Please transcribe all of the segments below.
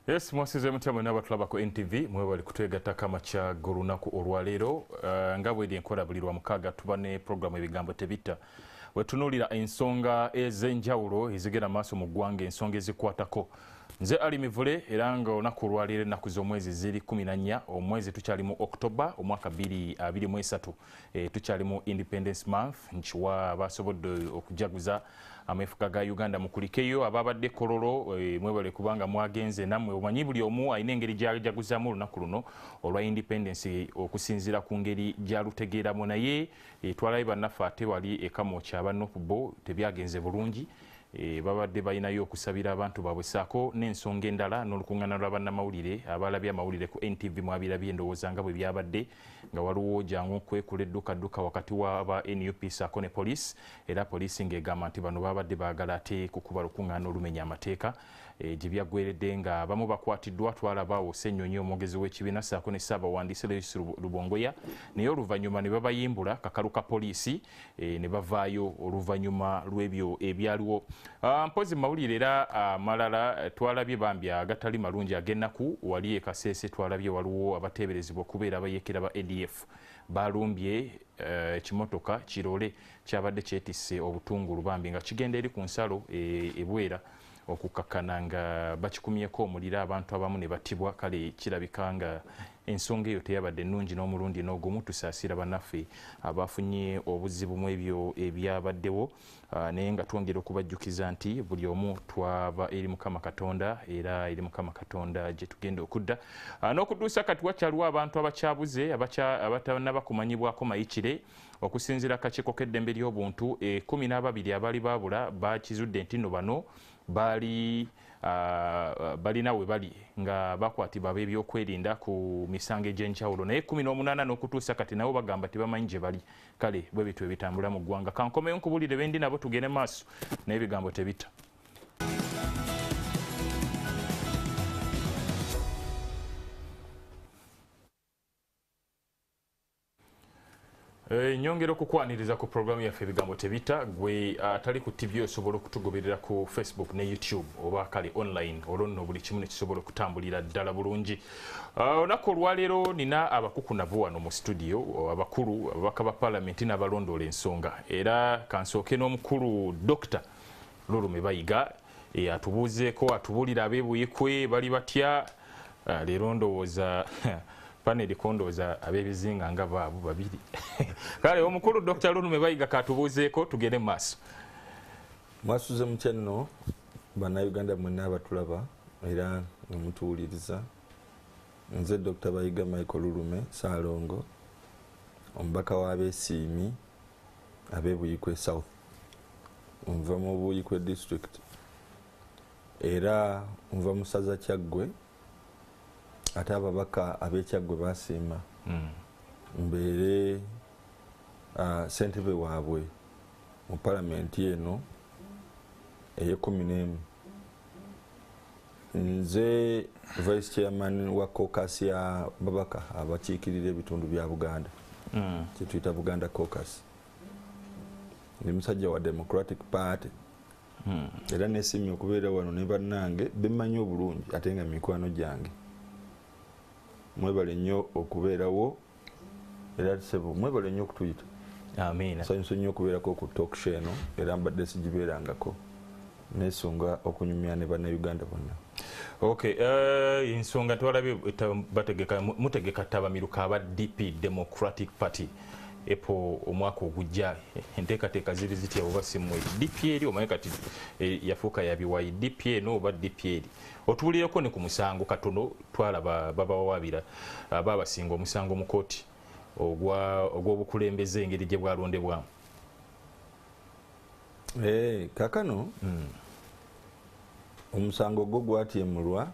Yes, mwasize mutama n'abatulaba ku NTV mwebali kutwegatta kamacha golunaku olwaleero nga bw'eri enkola buli lwa mukaaga tuba ne programu EbigamboTebitta wetunuulira ensonga ez'enjawulo ezigenda maaso mu ggwanga, ensonga ezikwatako. Nze Ali Mivule era nga olunaku olwaleero ennaku z'omwezi ziri 14 omwezi tukyali mu October omwaka 2023 tukyali mu Independence Month nkiwa abasobodde okujaguza ameefuga ga Uganda mukulikeyo ababadde kololo mwebale kubanga mwagenze nammwe omanyi buli omu alina engeri gy'ajaguzamu olunaku luno olwa independence okusinziira ku ngeri gy'alutegeeramu naye twalabe bannaffe ate wali ekamooki aba Nopubo tebyagenze bulungi. Babadde balinayo okusabira abantu baabwe ssaako n'ensonga endala n'olukuŋŋaana lwa bannamawulire abalabye amawulire ku NTV mwabirabye endowooza nga bwe byabadde nga waliwo jangu kwekula eddukadduka wakati w'aba NUP ssaako ne poliisi era poliisi ng'egamba nti bano babadde baagala ate kukuba lukuŋŋaana olumenya amateeka gye byaggweredde nga abamu bakwatiddwa twalabaawo Ssennyonyi omwogezi w'ekibiina ssaako ne Ssaabawandiisi Lois Lubongoya naye oluvannyuma ne babayimbula kakalu ka poliisi ne bavaayo oluvannyuma lw'ebyo ebyaliwo. Mpozi mawulire era amalala twalabye bambi agatali malungi ag'ennaku wali e Kasese twalabye waliwo abateeberezebwa okubeera abayeekera ba ADF balumbye ekimotoka kirole kyabadde kyetisse obutungulu bambi nga kigenda eri ku nsalo ebwera okukakkana nga bakikumyeko omuliro abantu abamu ne battibwa. Kale kirabika nga ensonga eyo teyabadde nnungi n'omulundi n'ogumu. Tusaasira bannaffe abafunye obuzibu mu ebyo ebyabaddewo naye nga twongera okubajjukiza nti buli omu twava eri Mukama Katonda era eri Mukama Katonda gye tugenda okudda n'okutuusa kati wakyaliwo abantu abakyabuze abatanaba kumanyibwako mayikire okusinziira akakiiko k'eddembe ly'obuntu 12 abaali baabula bakizudde nti nno bano balina we bali nga bakwatibwa ab'ebyokwerinda ku misango egy'enjawulo naye 18 n'okutuusa kati nabo bagamba tebamanyi gye bali. Kale bwe bityo ebitambula mu ggwanga kankomeyo nkubulire bendi nabo tugende maaso n'EbigamboTebitta. Nyongera okukwaniriza ku programu yaffe EbigamboTebitta gwe atali ku TV osobola okutugoberera ku Facebook ne YouTube oba kale online olwo nno buli kimu ne kisobola okutambulira ddala bulungi. Olunaku olwaleero nina abakukunavu wano mu studio abakulu ababaka ba Palamenti n'abalondoola ensonga era kansooke n'omukulu Dr. Lulume Bayiga atubuuzeeko atubuulira ab'ebuyikwe bali batya leero ndowooza paneli kondooza ab'ebizinga nga baabu babiri. Kale omukulu Dr. Lulume Bayiga katubuuzeeko tugende mu maaso. Mwasuze mutya nno bannayuganda mwenna abatulaba era nga mutuwuliriza. Nze Dr. Bayiga Michael Lulume Saalongo omubaka w'abeesiimi ab'ebuyikwe South nva mu Buyikwe district era nva mu ssaza Kyaggwe ate ababaka ab'Ekyaggwe basiima mbeere ssentebe waabwe mu palamenti eno eye-11. Nze vice chairman wa caucus ya babaka abakiikirira ebitundu bya Buganda kyetuyita Buganda caucus. Ndi musajja wa Democratic Party era neesiimye okubeera wano ne bannange bemmanyi obulungi ate nga mikwano gyange. Mwebale nnyo okubeerawo era tusebo mwebale nnyo okutuyita. Amiina. Nsanyusa nnyo okubeerako ku talk show eno era mbadde sigibeerangako nesunga okunyumya ne bannayuganda bonna. Okay, ensonga twalabye mutegeka tabamiruka aba DP Democratic Party epo omwaka ogujja enteekateeka ziri zitya oba simmwe DP eri omanyi kati yafuuka yabiwayi DP eno oba DP eri otubulireko ne ku musango katono twalaba babawaabira babasinga omusango mu kooti ogw'obukulembeze engeri gye bwalondebwamu. Kakano omusango gwo gwatyemulwa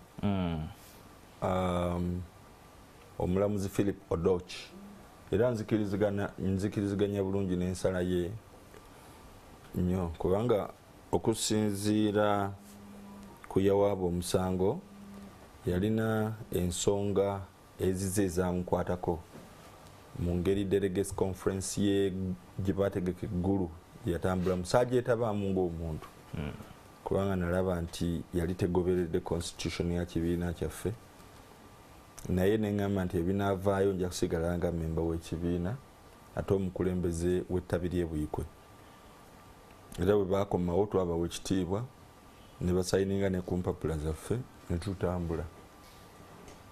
omulamuzi Philip Odoch era nzikiriziganya bulungi n'ensala ye nnyo kubanga okusinziira ku yawaaba omusango yalina ensonga ezize ezamukwatako mu ngeri delegates conference ye gye baategeka eggulu yatambula musaaja etabaamu ng'omuntu kubanga nalaba nti yali tegoberedde constitution ya kibiina kyaffe naye neŋŋamba nti ebinaavaayo nja kusigala nga memba w'ekibiina ate omukulembeze w'ettabi ly'ebuyikwe era bwe baakomawo twabawa ekitiibwa ne basayininga ne ku mpapula zaffe ne tutambula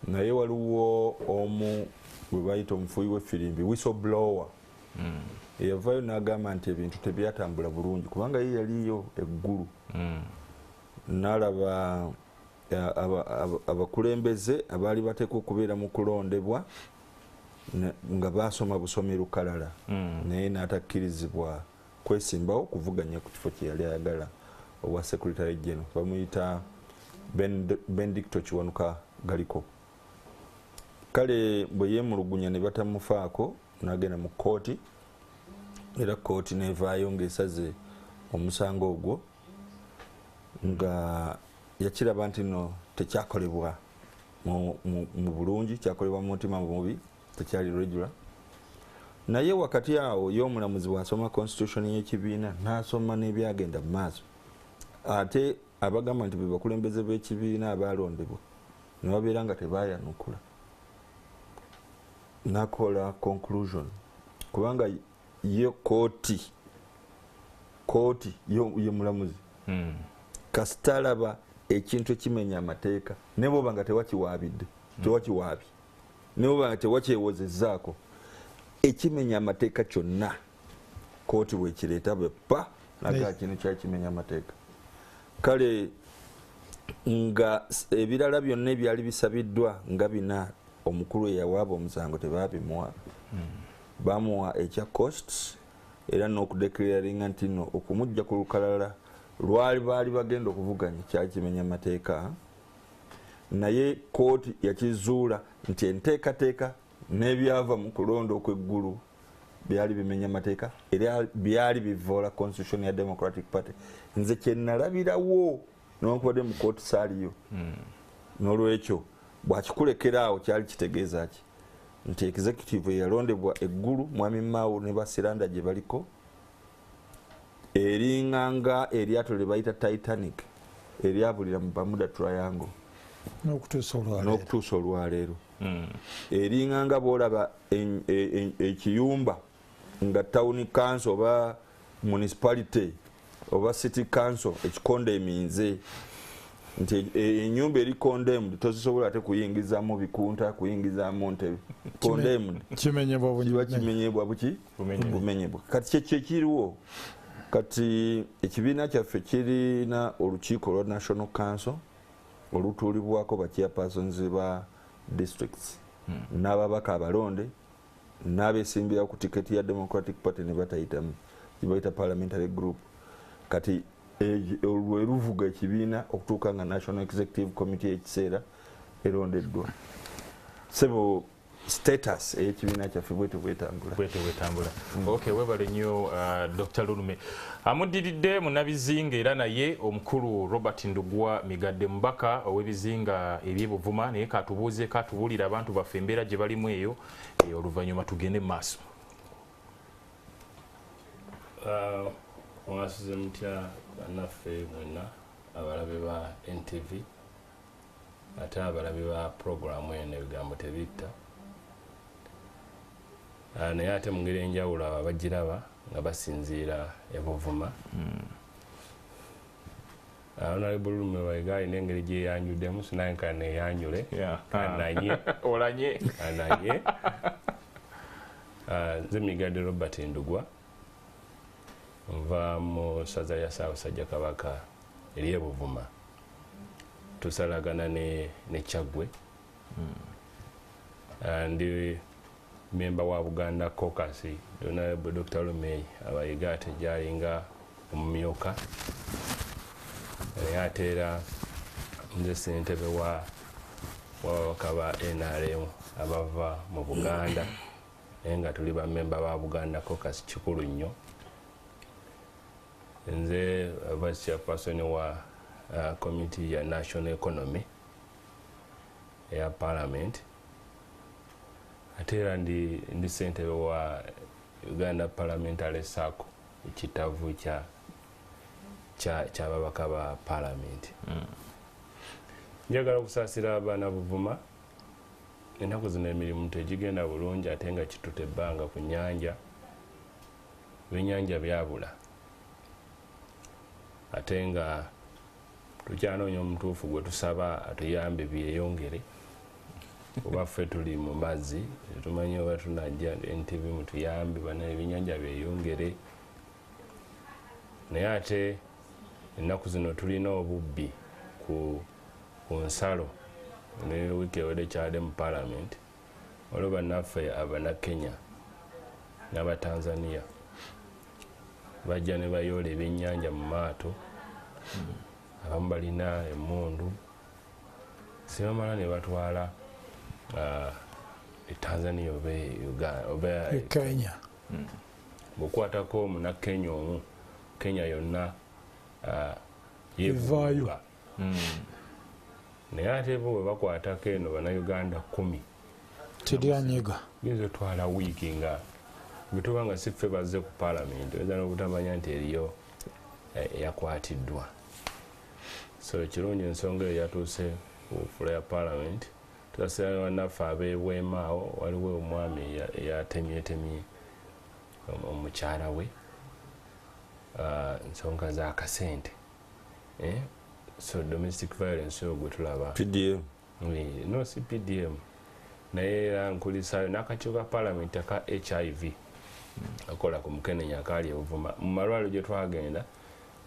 naye waliwo omu bwe bayita omufuuyi w'effirimbi whistleblower eyavaayo n'agamba nti ebintu tebyatambula bulungi kubanga ye yaliyo eggulu n'alaba abakulembeze abaali bateekwa okubeera mu kulondebwa nga basoma busomi lukalala naye n'atakkirizibwa kwesimbawo kuvuganya ku kifo kye yali ayagala obwa secretary general bamuyita Benedicto Kiwanuka galiko kale bwe yeemulugunya ne batamufaako n'agenda mu kooti era kooti nevaayo ng'esaze omusango ogwo nga yakiraba nti no tekyakolebwa mu bulungi kyakolebwa mu mutima mubi tekyali regular naye wakati awo y'omulamuzi bw'asoma constitution y'ekibiina n'asoma n'ebyagenda mu maaso ate abagamba nti be bakulembeze b'ekibiina abalondebwa ne babeera nga tebayanukula nakola conclusion kubanga ye kooti ye mulamuzi kasitalaba ekintu ekimenya amateeka ne bwoba nga tewakiwaabidde tewakiwaabye ne bwoba nga tewakyewozezzaako ekimenya amateeka kyonna kooti bwekireeta bwepa naga kino kyakimenya amateeka kale nga ebirala byonna ebyali bisabiddwa nga bina omukulu eyawaaba omusango tebabimuwa bamuwa ekya costs era n'okudeclaringa nti no okumujja ku lukalala lwali baali bagenda okuvuganya kyakimenya amateeka naye kooti yakizuula nti enteekateeka n'ebyava mu kulonda okw'eggulu byali bimenya amateeka era byali bivoola constitution ya Democratic Party nze kyenalabirawo n'okubadde mu kooti saaliyo n'olwekyo bwakikulekera awo kyali kitegeeza ki nti executive eyalondebwa eggulu mwami Mao ne basiranda gye baliko eringanga eryato lye bayita Titanic eryabulira mu Bermuda Triangle n'okutuusa olwaleero eringanga bwolaba ekiyumba nga town council oba municipality oba city council ekikonde eminze nti enyumba eri condemned tozisobola ate kuyingizamu bikunta kuyingizamu ntebe condemned kimenyebwa buki bumenyebwa kati kyekiriwo kati ekibiina kyaffe kirina olukiiko lwa National Council olutuulibwako ba chairpersons ba districts n'ababaka abalonde n'abeesimbira ku tiketi ya Democratic Party ne batayitamu kibayita parliamentary group kati lwe luvuga ekibiina okutuuka nga National Executive Committee ekiseera erondeddwa sebo status ekibiina kyaffe bwete bwetambula okay webale nnyo Dr. Lunume amuddiridde munabizinga era naye omukulu Robert Ndugwa Migadde mbaka ow'ebizinga ebyebuvuma naye katubuuze katubuulira abantu baffe embeera gye balimu eyo oluvannyuma tugende mu maaso mwasize mutya bannaffe mwenna abalabe ba NTV ate abalabe ba programu eno EbigamboTebitta naye ate mu ngeri enjawulo abagiraba nga basinziira ebuvuma Honorable Lume Wayiga alina engeri gyeyanjuddemu sinaye nkana eyanjule kananye olanye kananye nze Migadde Robert Ndugwa nva mu ssaza ya Ssaabasajja Kabaka ery'ebuvuma tusalagana ne Kyaggwe ndi member wa Buganda Caucus Honorable Dr. Lume Wayiga ate gyalinga omumyuka ate era nze ssentebe wababaka ba NRM abava mu Buganda naye nga tuli bamemba ba Buganda Caucus kikulu nnyo nze vice chairperson wa committee ya national economy ya parliament ate era ndi ssentebe wa Uganda Parliamentary Circle ekitavu ky'ababaka ba Palamenti. Njagala okusaasira abaana Buvuma, ennaku zino emirimu tegigenda bulungi ate nga kitutte ebbanga ku nnyanja, ebyennyanja byabula ate nga tukyanoonya omutuufu gwe tusaba atuyambe byeyongere kuba ffe tuli mu mazzi tumanyi oba tunajja NTV mutuyambe bana ebyennyanja byeyongere. Naye ate ennaku zino tulina obubbi ku nsalo ne wiiki ewedde kyadde mu Palamenti waliwo bannaffe Abannakenya n'Abatanzania bajja ne bayoola ebyennyanja mu maato, abamu balina emmundu, sibamala ne batwala e Tanzania oba Kenya. Bw'okwatako Omunnakenya omu, Kenya yonna evaayo. Naye ate bo bwe bakwatako eno Bannayuganda 10 teryanyiga giyinza otwala wiiki nga bwetuba nga si ffe bazze ku Palamenti oyinza n'obutamanya nti eriyo yakwatiddwa. So ekirungi ensonga eyo yatuuse ku fula ya Palamenti. Tusaasira bannaffe ab'ebwemaawo, waliwo omwami eyatemyetemye omukyala we ensonga z'akasente. So domestic violence oyo gwe tulaba PDM. No, si PDM. Naye era nkulisaayo n'akakiiko ka Palamenti aka HIV akola ku Mukenenya akaali e Buvuma. Mu malwaliro gye twagenda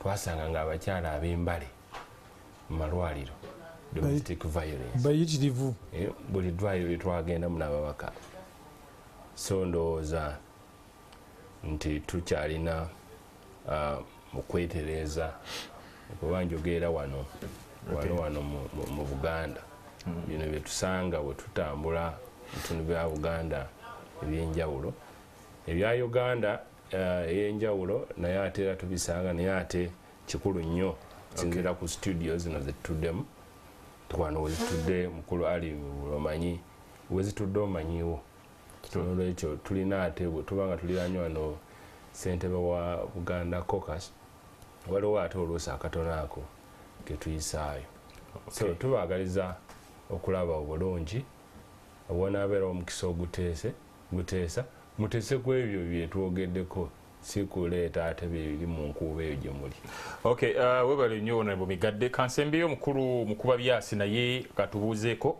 twasanga nga abakyala ab'embale mu malwaliro domestic violence bayitirivu. Buli ddwaliro lye twagenda mu n'ababaka. So ndowooza nti tukyalina mu kwetereeza kuba njogeera wano mu Buganda. Bino bye tusanga bwe tutambula mu bitundu bya Buganda ebyenjawulo, ebya Uganda ey'enjawulo naye ate era tubisanga, naye ate kikulu nnyo sinzira ku studio zino zetutuddemu. Wano wezitudde mukulu ali omanyi, wezitudde omanyiwo. Olwekyo tulina ate bwe tuba nga tuliraanye wano ssentebe wa Buganda Caucus, waliwo ate oluusi akatono ako ke tuyisaayo. So tubaagaliza okulaba obulungi obwonaabeera omukisa oguteesa muteese ku ebyo bye twogeddeko, si kuleeta ate biri mu nkuuba eyo gye muli. Okay, webale nnyo Honorable Migadde. Kansembeyo mukulu mukuba byasi naye katubuuzeeko.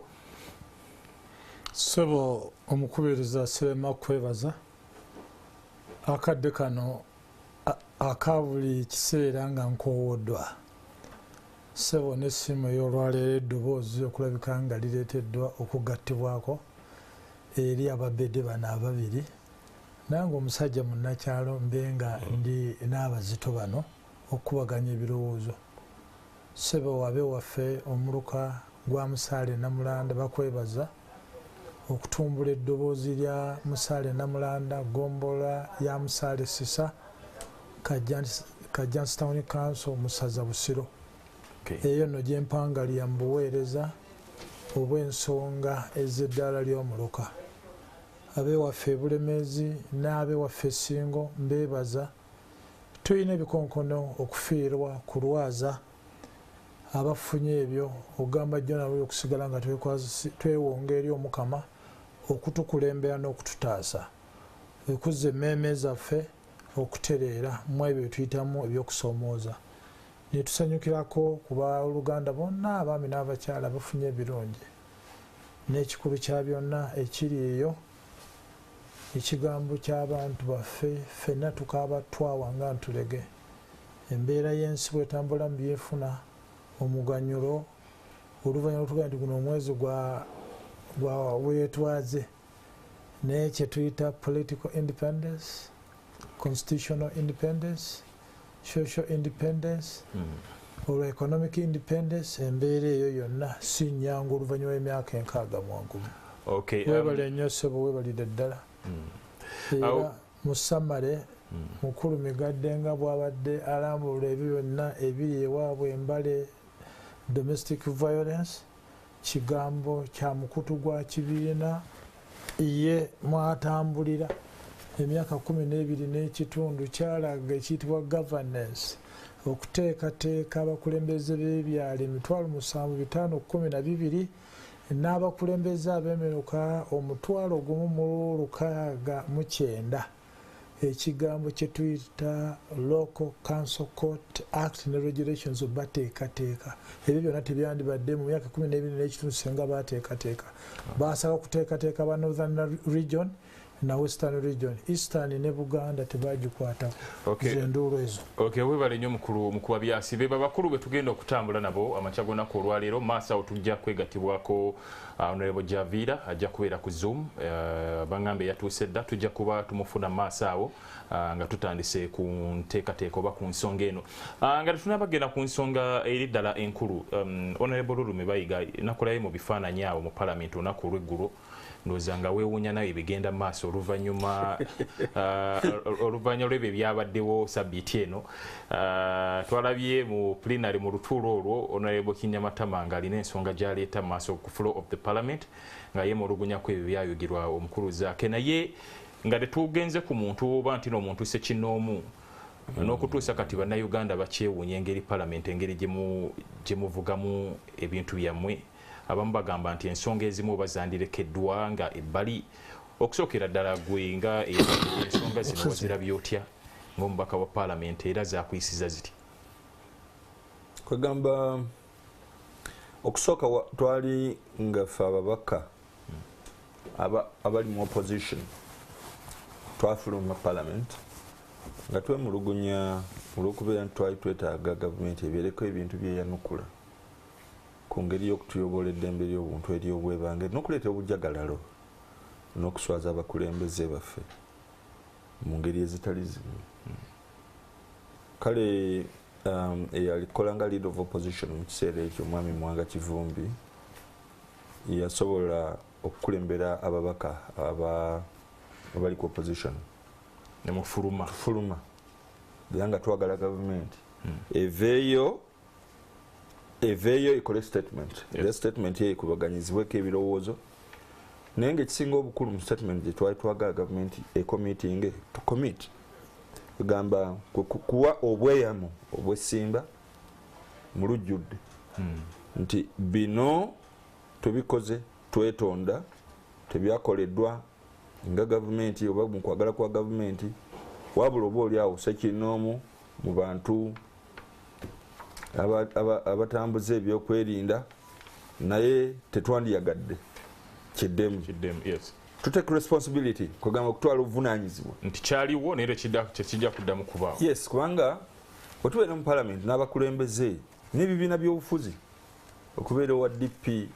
Ssebo omukubiriza Sirema kwebaza akadde kano aka buli kiseera nga nkoowoddwa. Ssebo n'essimu ey'olwaleero eddoboozi okulabika nga lireeteddwa okugattibwako eri ababedde bano ababiri. Nange omusajja munnakyalo mbe nga ndi n'abazito bano okubaganya ebirowoozo. Ssebo wabe waffe omuluka gwa Musaale Namulanda bakwebaza okutumbula eddoboozi lya Musaale Namulanda, gombola ya Musaale Sisa, Kajansi Town Council Musaza Busiro. Eyo nno gye mpangalya mu buweereza obw'ensonga ez'eddaala ly'omuluka. Abewaffe Bulemeezi n'abewaffe Ssingo mbeebaza. Tulina ebikonkono okufiirwa ku lwaza abafunye ebyo ogamba jjo nabo okusigala nga twewonga eri Omukama okutukulembera n'okututaasa. Ekuzza emmeeme zaffe okutereera mu ebyo bye tuyitamu ebyokusoomooza. Ne tusanyukirako ku baaluganda bonna abaami n'abakyala bafunye ebirungi. N'ekikulu kya byonna ekiri eyo ekigambo ky'abantu baffe ffenna tukaaba twawa nga ntulege. Embeera y'ensi bw'etambula mu byefuna omuganyulo oluvannyuma lw'otugaa nti guno omwezi gwa weetwaze naye kye tuyita political independence, constitutional independence, social independence, olwa economic independence. Embeera eyo yonna si nnyangu oluvannyuma lw'emyaka 6 mwagumu. Weebale nnyo ssebo, weebalidde ddala. Era mu Samale mukulu Migadde nga bw'abadde alambulula ebyo byonna ebiri ewaabwe embale domestic violence, kigambo kya mukutu gwa kibiina ye mwatambulira emyaka 12 n'ekitundu kyalaga ekiyitibwa governance okuteekateeka abakulembeze b'ebyalo 7,512 n'abakulembeze abeemeruka 1,609. Ekigambo kye tuyita Local Council Court Act ne Regulations bateekateeka. Ebyo byonna tebyandibadde mu myaka 12 n'ekitundu singa bateekateeka. Baasaba kuteekateeka ba Northern Region na Western Region. Eastern ne Buganda tebagikwata zenduulu ezo. Webale nnyo mukulu mukuba byasi beba bakulu be tugenda okutambula nabo amachagona olwaleero maaso tujja kwegatibwako Honorable Javira ajja kubeera ku Zoom bangambe yatuuse dda tujja kuba tumufuna maaso nga tutandise ku nteekateeka oba ku nsonga eno nga tunabagenda ku nsonga eri ddala enkulu. Honorable Lulume bayiga nakolayo mu bifaananyi awo mu Palamenti olunaku olw'eggulo ndowooza nga weewuunya nawe ebigenda maaso oluvannyuma lw'ebyo byabaddewo sabbiiti eno. Twalabye mu plenary mu lutuulo olwo Honorable Kinyamatama ng'alina ensonga gy'aleeta maaso ku floor of the Parliament nga yeemulugunya ku ebyo byayogerwa omukulu zaake naye nga tetugenze ku muntu oba nti n'omuntu sekinnoomu n'okutuusa kati bannayuganda bakyewuunya engeri Parliament engeri gye muvugamu ebintu byammwe. Abamu bagamba nti ensonga ezimu bazandirekeddwa nga ebbali okusookera ddala gwe nga ensonga zino wazirabye otya ng'omubaka wa Palamenti era zakuyisiza ziti? Kwegamba okusooka twali nga ffe ababaka abali mu opposition twafuluma Parliament nga twemulugunya olw'okubeera nti twali twetaaga gavumenti ebeereko ebintu byeyanukula ku ngeri y'okutuyobola eddembe ly'obuntu ery'obwebange n'okuleeta obujagalalo n'okuswaza abakulembeze baffe mu ngeri ezitali zimu. Kale eyalikola nga leader of opposition mu kiseera ekyo omwami Mwanga Kivumbi yasobola okukulembera ababaka abali ku opposition ne mufuluma era nga twagala gavumenti eveeyo ekole statement. Era statement ye ekubaganyizibweko ebirowoozo naye ngaekisinga obukulu mu statement gye twali twagala gavumenti ecommitting to commit egamba kuwa obweyamo obwesimba mu lujjudde nti bino tubikoze twetonda tebyakoleddwa nga gavumenti oba mu kwagala kwa gavumenti wabula oba oli awo sekinnoomu mu bantu abatambuza ebyokwerinda naye tetwandiyagadde kiddemu. Yes. Tutake responsibility kugamba okutwala obuvunanyizibwa nti kyaliwo naye tekijja kuddamu kubaawo. Yes, kubanga wetubeera mu Parliament n'abakulembeze n'ebibiina by'obufuzi okubeera owa DP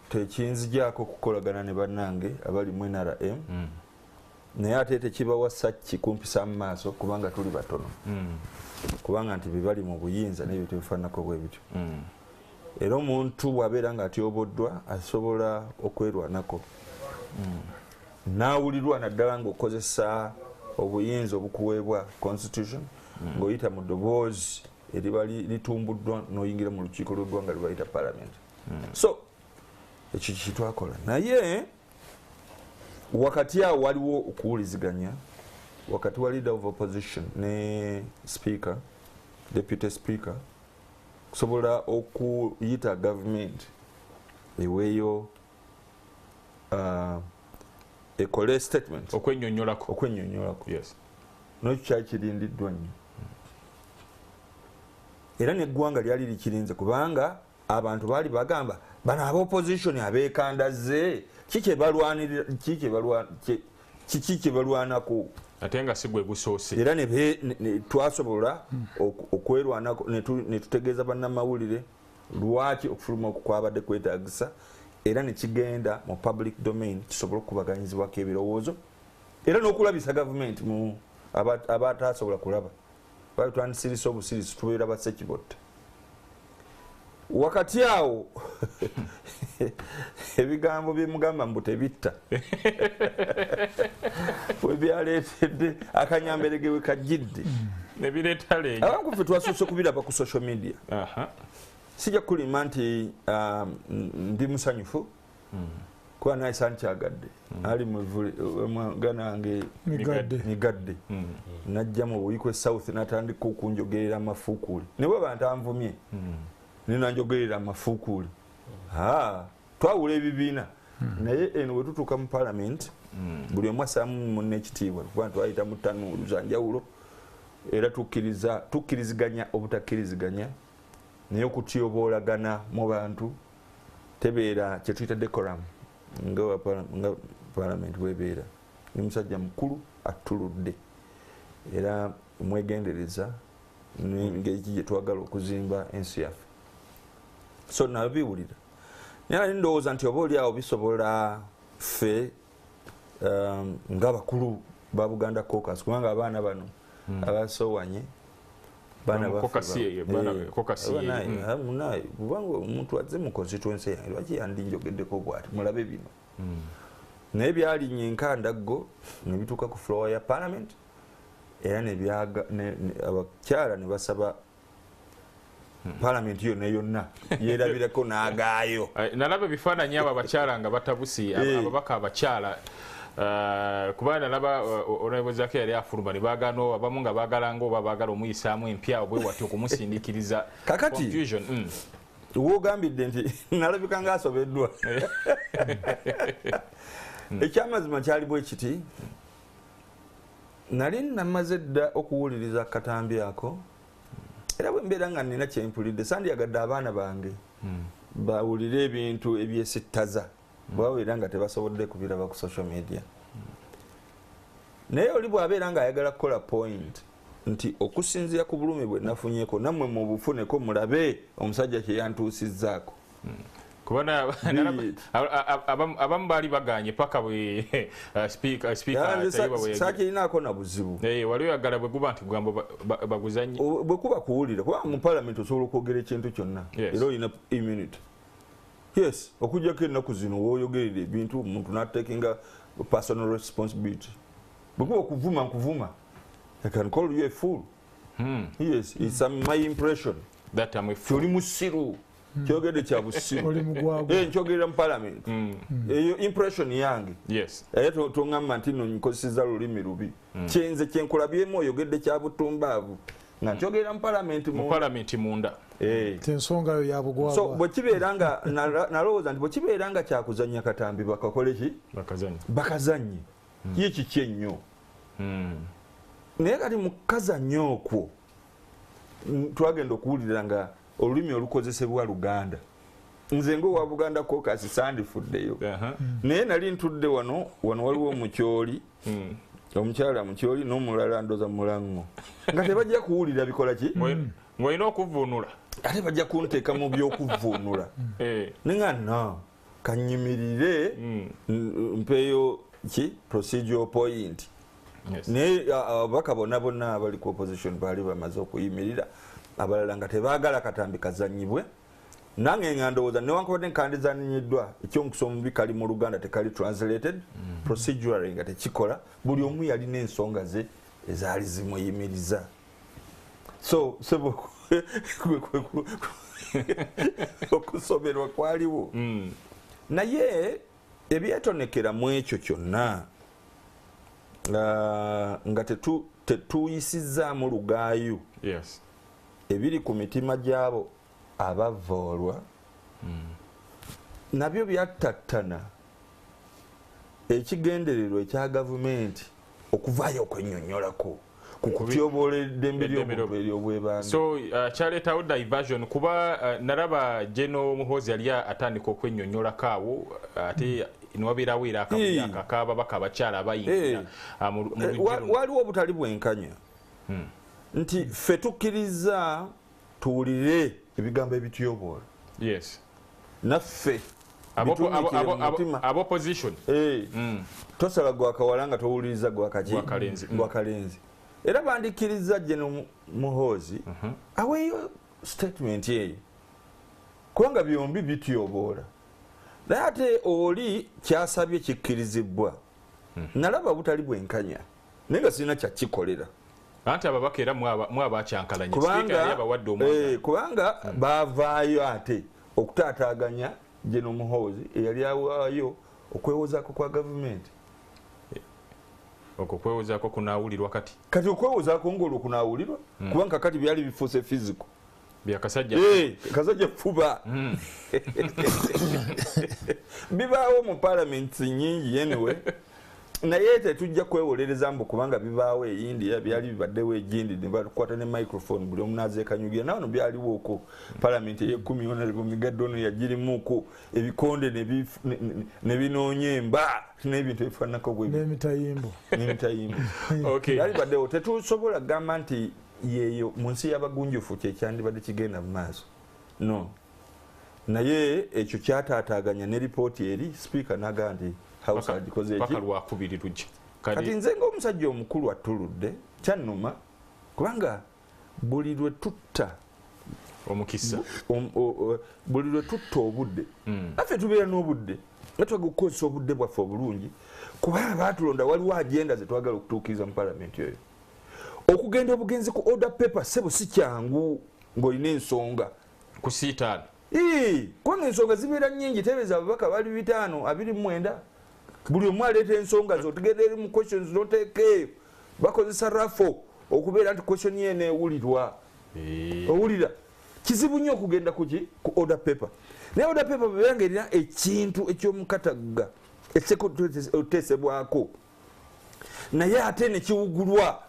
tekinzijako kukolagana ne bannange abali mu NRM naye ate tekibawasa kikumpisa mu maaso kubanga tuli batono kubanga nti bibali mu buyinza n'ebyo tebifaanako bwe bityo. Era omuntu bw'abeera nga atyoboddwa asobola okwerwanako n'awulirwa naddala ng'okozesa obuyinza obukuweebwa constitution ng'oyita mu ddoboozi eriba litumbuddwa n'oyingira mu lukiiko lw'eggwanga lwe bayita Parliament. So ekyo kitwakola naye wakati awo waliwo okuwuliziganya wakati wa leader of opposition ne speaker deputy speaker kusobola okuyita government eweeyo ekole statement okwennyonnyolako. Yes. N'ekyo kyali kirindiddwa nnyo era n'eggwanga lyali likirinze kubanga abantu baali bagamba bano ab'opposition abeekandaze kiki kye balwanako ate nga si gwe gusoose. Era twasobola okwerwanako ne tutegeeza bannamawulire lwaki okufuluma okwabadde kwetaagisa era ne kigenda mu public domain kisobola okubaganyizibwako ebirowoozo era n'okulabisa gavumenti mu abatasobola kulaba bali twandisirisa obusirisi tubeera basekibotta. Wakati awo ebigambo byemugamba mbutebitta webyaleetedde akanyamberege we kajjidde nebireeta leero abantu ffe twasose kubiraba ku social media. Sijja kulima nti ndi musanyufu kuba naye sankyagadde ali mugana wange migadde najja mu buikwe south natandika okunjogerera amafuukuli ne bwe bantanvumye ninanjogerera amafuukuli twawula ebibiina naye eno bwe tutuuka mu Palamenti buli omu assaamu munne ekitiibwa kuba twayita mu ttanuulu za njawulo era tukkiriziganya obutakkiriziganya naye okutyoboolagana mu bantu tebeera kyetuyita decorum nga Palamenti bwebeera ni musajja mukulu atuludde era mwegendereza n'engeri gye twagala okuzimba ensi yaffe so nabiwulira naye ndowooza nti oba oliawo bisobola ffe ng'abakulu ba Buganda Caucus kubanga abaana bano abasowanye kubanga omuntu azze mu constituency yange lwaki yandinjogeddeko bwati mulabe bino naye byalinya enkandaggo ne bituuka ku floor ya Parliament era abakyala ne basaba Palamenti yonna yonna yerabireko n'agaayo nalaba ebifaananyi abo abakyala nga batabusi ababaka abakyala kuba nalaba olwebozako yali afuluma ne baagano abamu nga baagala ngaoba baagala omuyisaamu empya obwe wati okumusindiikiriza kakati wogambidde nti nalabika ngaasobeddwa ekyamazima kyali bwe kiti nali namaze dda okuwuliriza akatambi ako era bwe mbeera nga nina kyempulidde sandyagadde abaana bange bawulire ebintu ebyesittaza bwabeera nga tebasobodde kubiraba ku social media naye oli bwabeera nga ayagala kukola point nti okusinziira ku bulumi bwe nafunyeko nammwe mu bufuneko mulabe omusajja kye yantuusizzaako kubona abamu baali baganye paka bwe speaker sakirinaako na buzibu wali oyagala bwe guba nti kugambo baguzanye bwe kuba kuwulira kuba mu Palamenti osobola okwogera ekintu kyonna era olina immunity yes okujjako ennaku zino woyogerera ebintu omuntu natakinga personal responsibility bwe kuba okuvuma nkuvuma I can call you a fool yes it's my impression that I'm a fool oli musiru kyogedde kya busiru nkyogerera mu Palamenti eyo impression yange era tongamba nti no nkozesezza lulimi lubi kyenze kyenkulabyemu oyogedde kya butumbaavu nga nkyogerera mu Palamenti munda ensonga yo yabugwagwa so bwe kibeera nga nalowooza nti bwe kibeera nga kyakuzannya katambi bakakole ki bakazanye ye kiki ennyo naye kati mu kazannyo okwo twagenda okuwulira nga olulimi olukozesebwa Luganda nze ng'owa Buganda Caucus sandifuddeyo naye nali ntudde wano waliwo omukyoli omukyala mukyoli n'omulala ndoza mulango nga tebajja kuwulira bikola ki ng'olina okuvvuunula ate bajja kunteeka mu by'okuvvuunula neŋŋana kanyimirire mpeeyo ki procedural point naye ababaka bonna abali ku opposition baali bamaze okuyimirira abalala nga tebaagala katambi kazanyibwe nange nga ndowooza newankubadde nkandizanyiddwa ekyomukusa omubi kali mu Luganda tekali translated procedurally nga tekikola buli omu yalina ensonga ze ezaali zimuyimiriza so okusomerwa kwaliwo naye ebyetonekera mu ekyo kyonna nga tetuyisizaamu lugaayu ebiri ku mitima gyabo abavoolwa nabyo byattattana ekigendererwa ekya gavumenti okuvaayo okwennyonnyolako ku kutyoboola eddembe ly'obuntu ery'obwebange so kyaleetawo diversion kuba nalaba General Muhoozi yali atandika okwennyonnyolako awo ate niwabeerawo era akakaaba baka abakyala abayingira waliwo obutali bwenkanya nti ffe tukkiriza tuwulire ebigambo ebityoboola naffe abopposition tosala gwakawala nga towuliriza gwakalenzi era bandikkiriza General Muhoozi aweeyo statement eyo kubanga byombi bityoboola naye ate oli kyasabye kikkirizibwa nalaba butali bwenkanya naye nga sirina kyakikolera anti ababaka era mwabakyankalanya kubanga baavaayo ate okutaataaganya General Muhoozi eyali awaayo okwewozaako kwa gavumenti okwo kwewozaako kunaawulirwa kati okwewozaako ng'olwo kunaawulirwa kubanga kakati byali bifuuse physical kasajja fuba bibaawo mu parliament nyingi anyway naye tetujja kwewolereza mbu kubanga bibaawo eyindiya byali bibaddewo egindi ne bakwata ne microphone buli omu n'azeekanyugira nawano byaliwooko parliament ey'ekumi yonalebo migadde ono yagirimuuko ebikonde ne binoonya emba n'ebintu ebifaananako n'emitayimbo byali baddewo tetusobola kugamba nti yeeyo mu nsi y'abagunjufu kyekyandibadde kigenda mu maaso no naye ekyo kyataataaganya ne lipooti eri sipiika n'agamba nti house agikoze eki kati nze ng'omusajja omukulu atuludde kyannuma kubanga buli lwe tutta omukisa buli lwe tutta obudde affe tubeera n'obudde natwaga okukozesa obudde bwaffe obulungi kubanga baatulonda waliwo agenda ze twagala okutuukiriza mu palamenti eyo okugenda obugenzi ku order paper sebo si kyangu ng'olina ensonga ku siitaani kubanga ensonga zibeera nnyingi tebeeza ababaka bali 529 buli omu aleeta ensonga ze otugenda eri mu questions noteekeeyo bakozesa rafo okubeera nti question yene ewulirwa owulira kizibu nnyo okugenda kuki ku order paper naye order paper bwebeera erina ekintu ekyomukatagga ekiteesebwako naye ate nekiwugulwa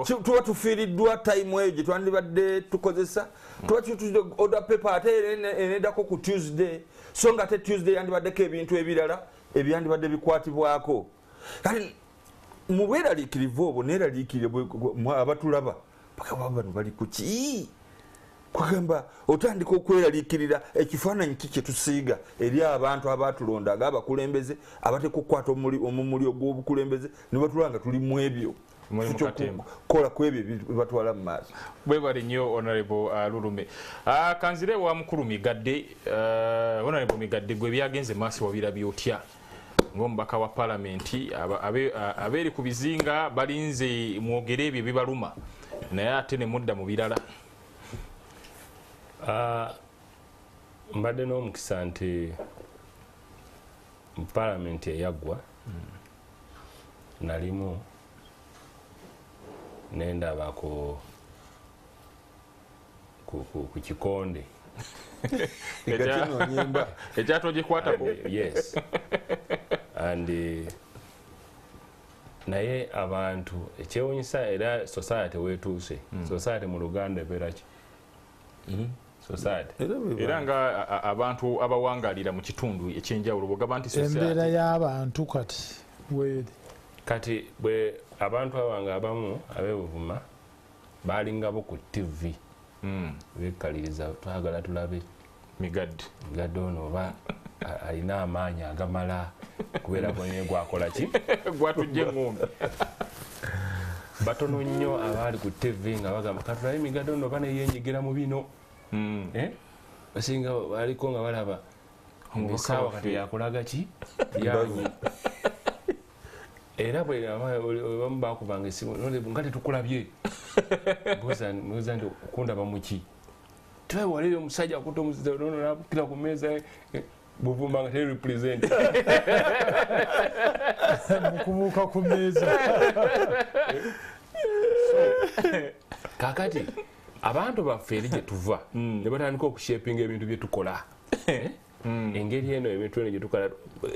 tuba tufiiriddwa time eyo gye twandibadde tukozesa tuba tutudde order paper ate enedako ku Tuesday so nga ate Tuesday yandibaddeko ebintu ebirala ebyandibadde bikwatibwako kati mu bweraliikirivu obwo neeraliikirire abatulaba paka bano bali kuki kugamba otandika okweraliikirira ekifaananyi ki kye tusiiga eri abantu abaatulonda ng'abakulembeze abateeka okukwata omumuli ogw'obukulembeze ne batulanga tuli mu ebyo kola ku ebyo bibatwala mu maaso bwebali nnyo honorable Lulume kanzire wa mukulu Migadde honorable Migadde gwe byagenze maaso wabirabye otya ng'omubaka wa palamenti abeeri ku bizinga balinze mwogere ebyo bibaluma naye ate ne mudda mu birala mbadde n'omukisa nti mu palamenti eyaggwa nalimu nendaba ku kikonde ekyatogikwatako yes and naye abantu ekyewunyisa era society wetuuse society mu Luganda ebeeraki society era nga abantu abawangalira mu kitundu ekyenjawulo bwogamba nti embeera y'abantu kati bwe abantu abange abamu ab'ebuvuma balingabo ku TV bekaliriza twagala tulabe Migadde ono oba alina amaanyi agamala kubeera gwenye gwakola ki gwatujja engombe batono nnyo abaali ku TV nga bagamba katulabe Migadde ono oba neyenyigira mu bino basinga baliko nga balaba esaawa kati yakulaga ki yanyi era bwe bamu bakubanga esimu nga tetukulabye mbuuza nti okundaba muki twewalire omusajja akuta omuziza ono nabukira ku meeza buvumba nga teri represent mukubuuka ku meeza kakati abantu baffe eri gye tuva ne batandika okushapinga ebintu bye tukola engeri eno ebintu eno gye tukola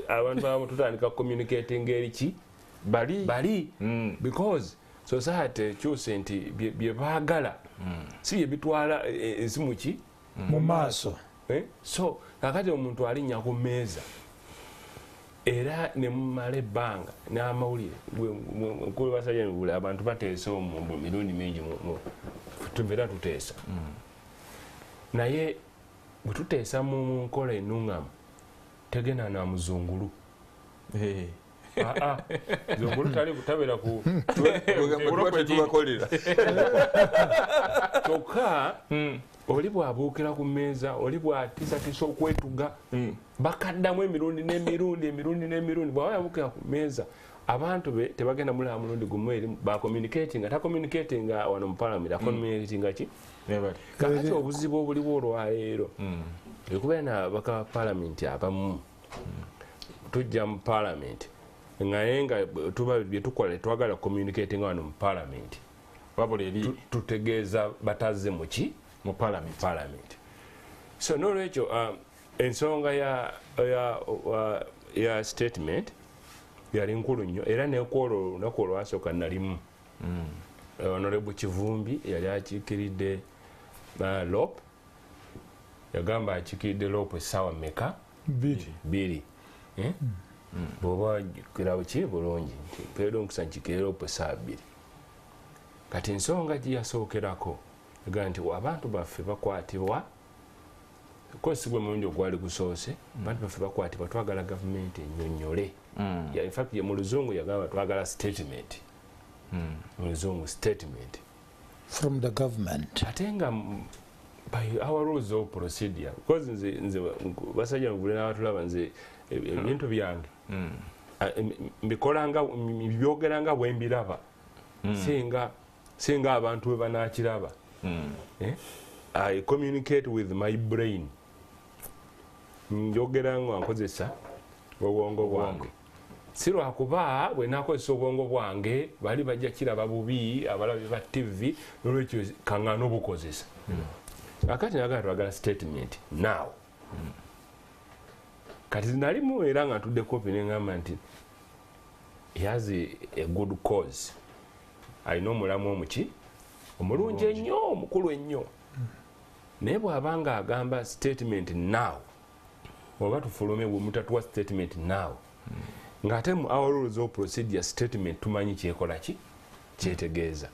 abantu abamu tutandika communicating eri ki bali because society kyuse nti bye baagala si bye bitwala ensi muki mu maaso so kakati omuntu alinnya ku mmeeza era ne mumala ebbanga n'amawulire nkulu basajja bule abantu bateesa mu mirundi mingi tubeera tuteesa naye bwe tuteesa mu nkola ennuŋŋamu tegenda na muzungulu zungulu tali kutabeera ku kyokka oli bwabuukira ku mmeeza oli bwatiisatiisa okwetuga bakaddamu emirundi n'emirundi bwaba yabuukira ku mmeeza abantu be tebagenda mulaba mulundi gumu eri bacommunicatinga tacommunicatinga wano mu palamenti acommunicatinga ki kakati obuzibu obuliwo olwaleero ekubeera nabaka palamenti abamu tujja mu Palamenti nga tuba byetukola twagala communicating wano mu Palamenti wabula eri tutegeeza batazze muki mu Palamenti. So n'olwekyo ensonga ya statement yali nkulu nnyo era nekwolwo olunaku olwasooka nalimu Honorable Kivumbi yali akiikiridde LOP yagamba akiikiridde LOP essaawa mmeka 2 bw'oba kirabo ki bulungi nti peedo nkusa nkikire LOP essaawa 2 kati ensonga gye yasookerako egaa nti abantu baffe bakwatibwa kosi gwe mulundi ogwali gusoose abantu baffe bakwatibwa twagala gavumenti ennyonnyole in fact mu luzungu yagamba twagala statement mu luzungu statement from the government ate nga by our rules of procedure because nze basajja ngule n'abatulaba nze ebintu byange mbikolanga mbyogeranga bwe mbiraba singa abantu bwe banaakiraba I communicate with my brain njogera nga nkozesa obwongo bwange si lwakuba bwe nakozesa obwongo bwange bali bajja kiraba bubi abalabi ba TV n'olwekyo kaŋŋaana obukozesa akati nagala twagala statement now kati nalimu era nga ntudde kopi neŋŋamba nti he has a good cause alina omulamu omuki omulungi ennyo omukulu ennyo naye bw'abanga agamba statement now oba tufulume bwe mutatuwa statement now ng'ate mu our rules of procedure statement tumanyi kyekola ki kyetegeeza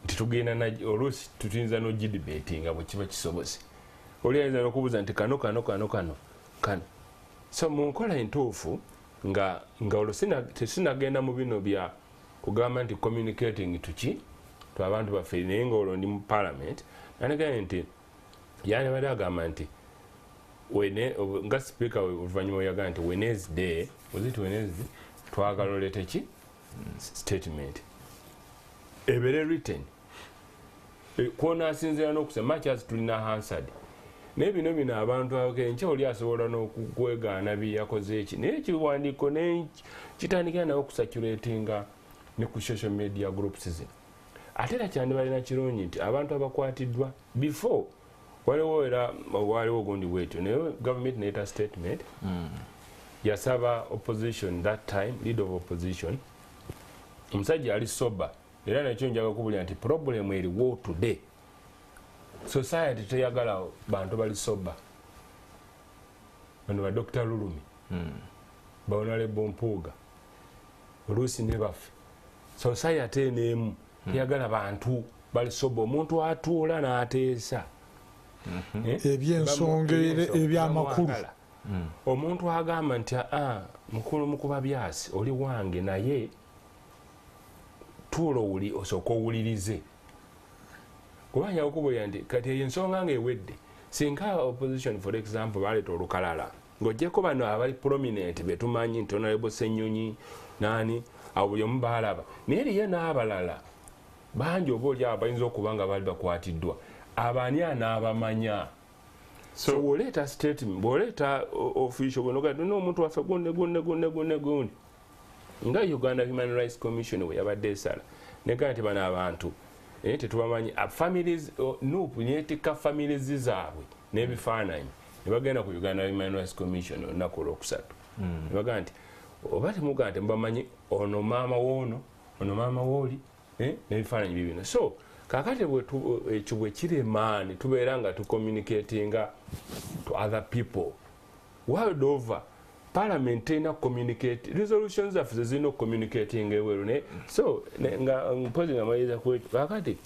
nti tugenda oluusi tutuyinza n'ogidibetinga bwe kiba kisobose oli ayinza n'okubuuza nti kano so mu nkola entuufu nga olwo tesinagenda mu bino bya kugamba nti communicating tuki tu abantu baffe naye ng'olwo ndi mu Parliament nanegane nti yani bali agamba nti nga speaker oluvannyuma yagaa nti Wednesday twagala oleete ki statement ebere written kwona asinzira n'okusa matches tulina Hansard naye bino abantu enkya oli asobola n'okugwegaana byakoze eki naye ekiwandiiko kitandikira nawe okusaculatinga ne ku social media groups zino ate era kyandi balina kirungi nti abantu abakwatiddwa before waliwo gundi bwetyo naye government neeta statement yasaba opposition that time leader of opposition omusajja ali soba era nekyo njaga kubulira nti problem eriwo today society teyagala bantu bali soba bano ba Dr. Lulumi ba Honorable Mpuuga oluusi ne baffe society enemu teyagala bantu bali soba omuntu atuula n'ateesa ebyensonga ebyamakulu omuntu agamba nti mukulu mukuba byasi oli wange naye tuulo osooka owulirize kubanja okubulira nti kati eyo ensonga nga ewedde singa opposition for example baleeta olukalala ng'ojjeko bano abali prominent betumanyi nti Honorable Ssenyonyi nani abo buli omu baalaba naye eriyo n'abalala bangi oba oli abo bayinza okuba nga baali bakwatiddwa abani anaabamanya so bw'oleeta statement bw'oleeta official n'omuntu waffe gundi nga Uganda Human Rights Commission bwe yabadde esala negaa nti bano abantu tetubamanyi families nup neetikka families zaabwe n'ebifaananyi ne bagenda ku Uganda Human Rights Commission olunaku olwokusatu ne bagamba nti oba temugaa nti mubamanyi ono maama w'ono ono maama w'oli n'ebifaananyi bibino so kakati ekyo bwe kirema ne tubeera nga tucommunicatinga to other people world over Parliament ina communicate resolutions zaffe zezirina okucommunicating eweru ne so nga mpozi nga mayinza kwekyo kakati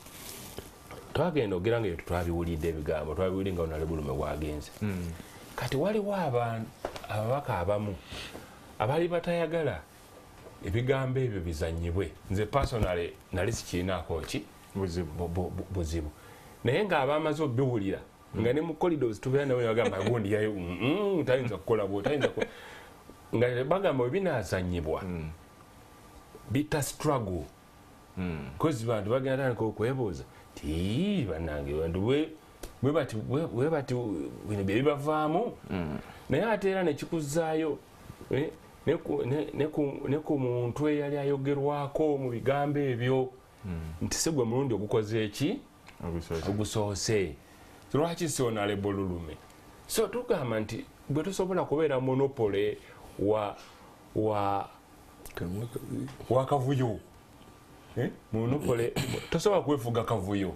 twagenda ogera nga yetu twabiwulidde ebigambo twabiwulidde nga Honorable Lume bwagenze kati waliwo ababaka abamu abali batayagala ebigambo ebyo bizanyibwe nze personally nali sikirinaako ki buzibu naye nga abamaze obiwulira nga ne mu corridors tubeera nawe bagamba gundi yayo tayinza kukola bwo tayinza nga bagamba ebinaazanyibwa bita struggle because bantu bagenda tandika okwebuuza ti bannange bantu bwe bati bino bye bibavaamu naye ate era nekikuzaayo ne ku muntu eyali ayogerwako mu bigambo ebyo nti si gwe mulundi ogukoze eki ogusoose lwaki si Honorable Lulume. So tugamba nti bwe tusobola kubeera monopole wa kavuyo monopole tosobola kwefuga kavuyo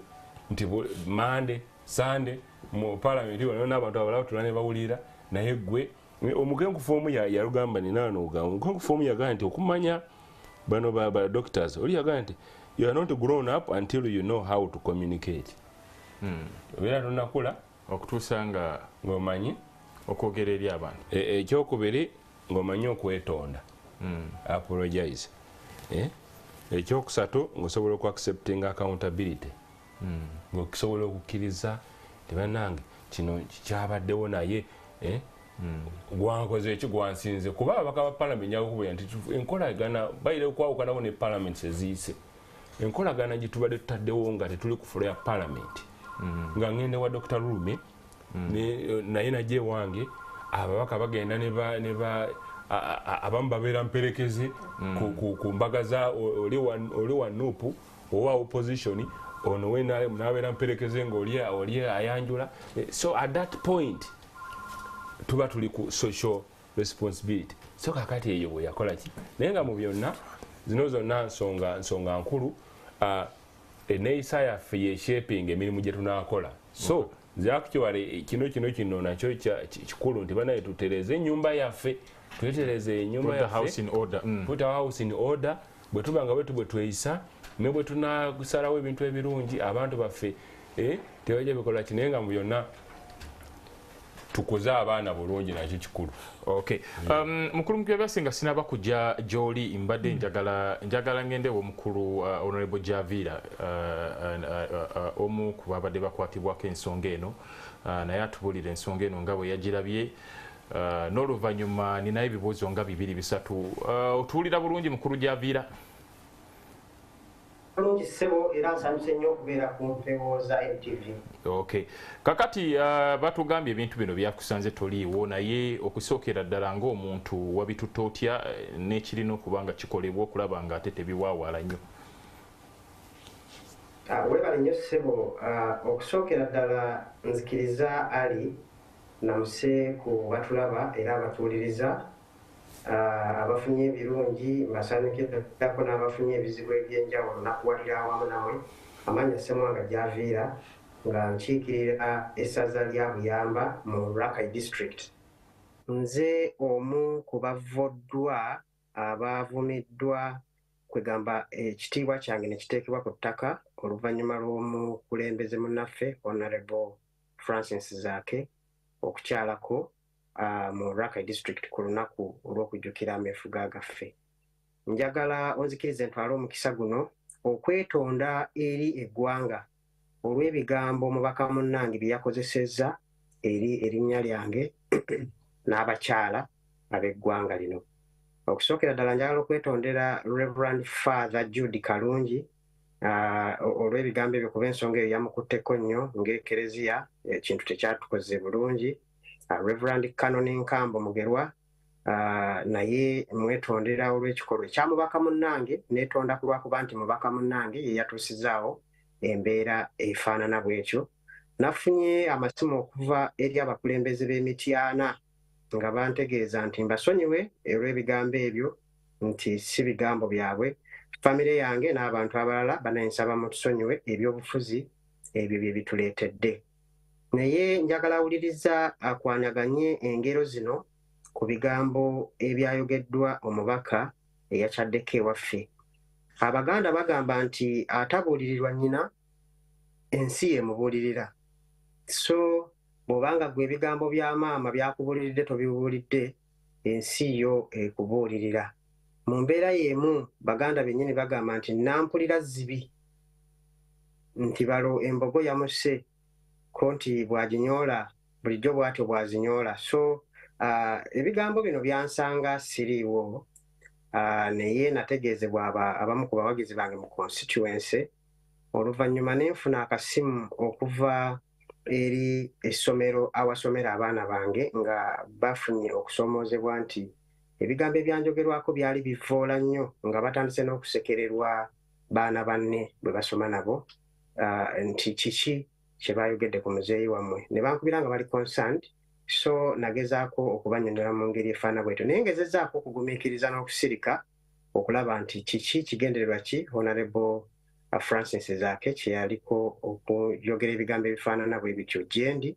nti Mande Sande mu Palamenti wano n'abantu abalala tulane bawulira naye gwe omukenkufu omu yalugamba ninaano ogamba omukenkufu omu yagamba nti okumanya bano ba doctors oli yagamba nti you are not grown up until you know how to communicate. Obeera tonakula okutuusa nga ng'omanyi okwogera eri abantu. Ekyokubiri ng'omanyi okwetonda apologize. Ekyokusatu ng'osobola okuaccepting accountability. Ng'okusobola okukkiriza tebanange kino kyabaddewo naye gwankoze eki gwansinze kuba abaka ba Palamenti nyakubulira nti enkolagana bayire kwawukanawo ne Palamenti eziise. Enkolagana gitubadde tutaddewo nga tetuli ku fulo ya Palamenti. Nga ngende wa Dr. Lulume naye najje wange ababaka bagenda abamu babeera mperekezi ku mbaga za oli wa Nupu owa opposition ono we nabeera mperekezi ng'oli ayanjula. So at that point tuba tuli ku social responsibility. So kakati eyo bwe yakola ki naye nga mu byonna zino zonna nsonga nkulu eneeyisa yaffe yeshaping emirimu gye tunaakola. So actually kino nakyo kikulu nti banaye tutereze ennyumba yaffe twetereze ennyumba yaffe put our house in order bwe tuba nga bwe tweyisa ne bwe tunasalawo ebintu ebirungi abantu baffe tebajja bikola kinaye nga mu byonna tukuze abaana bulungi nakyo kikulu. Okay. Mukulu Mpyabasinga sinaba kujja gy'oli mbadde njagala ngendewo omukulu Honorable Javira omu ku babadde bakwatibwako ensonga eno naye atubulira ensonga eno nga bwe yagirabye n'oluvannyuma ninayo ebibuuzo nga 2-3 otuwulira bulungi mukulu Javira? Bulungi ssebo era nsanyuse nnyo okubeera ku mpewo za NTV. Okay. Kakati batugambye ebintu bino byakusanze toliiwo naye okusookera ddala ng'omuntu wabituta otya n'ekirina okuba nga kikolebwa okulaba nga ate tebiwaawala nnyo? Webale nnyo ssebo okusookera ddala nzikiriza Ali namuse ku batulaba era abatuuliriza abafunye ebirungi basanikiddako n'abafunye ebizibu ebyenjawulo nakuwalira awamu namwe amanya Ssemwanga Javira nga nkiikirira essaza lya Buyamba mu Rakai District. Nze omu ku bavoddwa abavumiddwa kwegamba ekitiibwa kyange ne kiteekebwa ku ttaka oluvannyuma lw'omukulembeze munnaffe Honorable Francis Zaake okukyalako mu Rakai District ku lunaku olw'okujjukira ameefuga gaffe. Njagala onzikirize ntwale omukisa guno okwetonda eri eggwanga olw'ebigambo omubaka munnange bye yakozesezza eri erinnya lyange n'abakyala ab'eggwanga lino. Okusookera ddala njagala okwetondera Reverend Father Jude Kalungi olw'ebigambo ebyo kuba ensonga eyo yamukutteko nnyo ng'ekereziya ekintu tekyatukoze bulungi. Reverend Canon Nkambo Mugerwa naye mwetondera olw'ekikolwa ekyamubaka munnange neetonda ku lwakuba nti mubaka munnange ye yatuusizaawo embeera efaanana bw'ekyo. Nafunye amasimu okuva eri abakulembeze b'emityana nga bantegeeza nti mbasonyiwe olw'ebigambo ebyo nti si bigambo byabwe. Famire yange n'abantu abalala banayensaba mutusonyiwe ebyobufuzi ebyo bye bituleetedde. Naye njagala awuliriza akwanaganye engero zino ku bigambo ebyayogeddwa omubaka eyakyaddeko ewaffe. Abaganda bagamba nti atabuulirirwa nnyina ensi yemubuulirira. So bw'obanga gwe ebigambo bya maama byakubuuliridde tobibuulidde ensi yo ekubuulirira. Mu mbeera y'emu baganda bennyini bagamba nti nampulira zibi nti balo embogo yamuse ko nti bwaginyoola bulijjo bw'atyo bwazinyoola. So ebigambo bino byansanga siriiwo naye nategeezebwa abamu ku bawagizi bange mu constituency. Oluvannyuma nenfuna akasimu okuva eri essomero awasomera abaana bange nga bafunye okusoomoozebwa nti ebigambo ebyanjogerwako byali bivoola nnyo nga batandise n'okusekererwa baana banne bwe basoma nabo nti kiki kye baayogedde ku muzeeyi wammwe ne bankubira nga bali concerned so nagezaako okubanyonyola mu ngeri efaana bwetyo naye ngezezaako okugumiikiriza n'okusirika okulaba nti kiki kigendererwa ki Honorable Francis Zaake kye yaliko okuyogera ebigambo ebifaanana bwe bityo gye ndi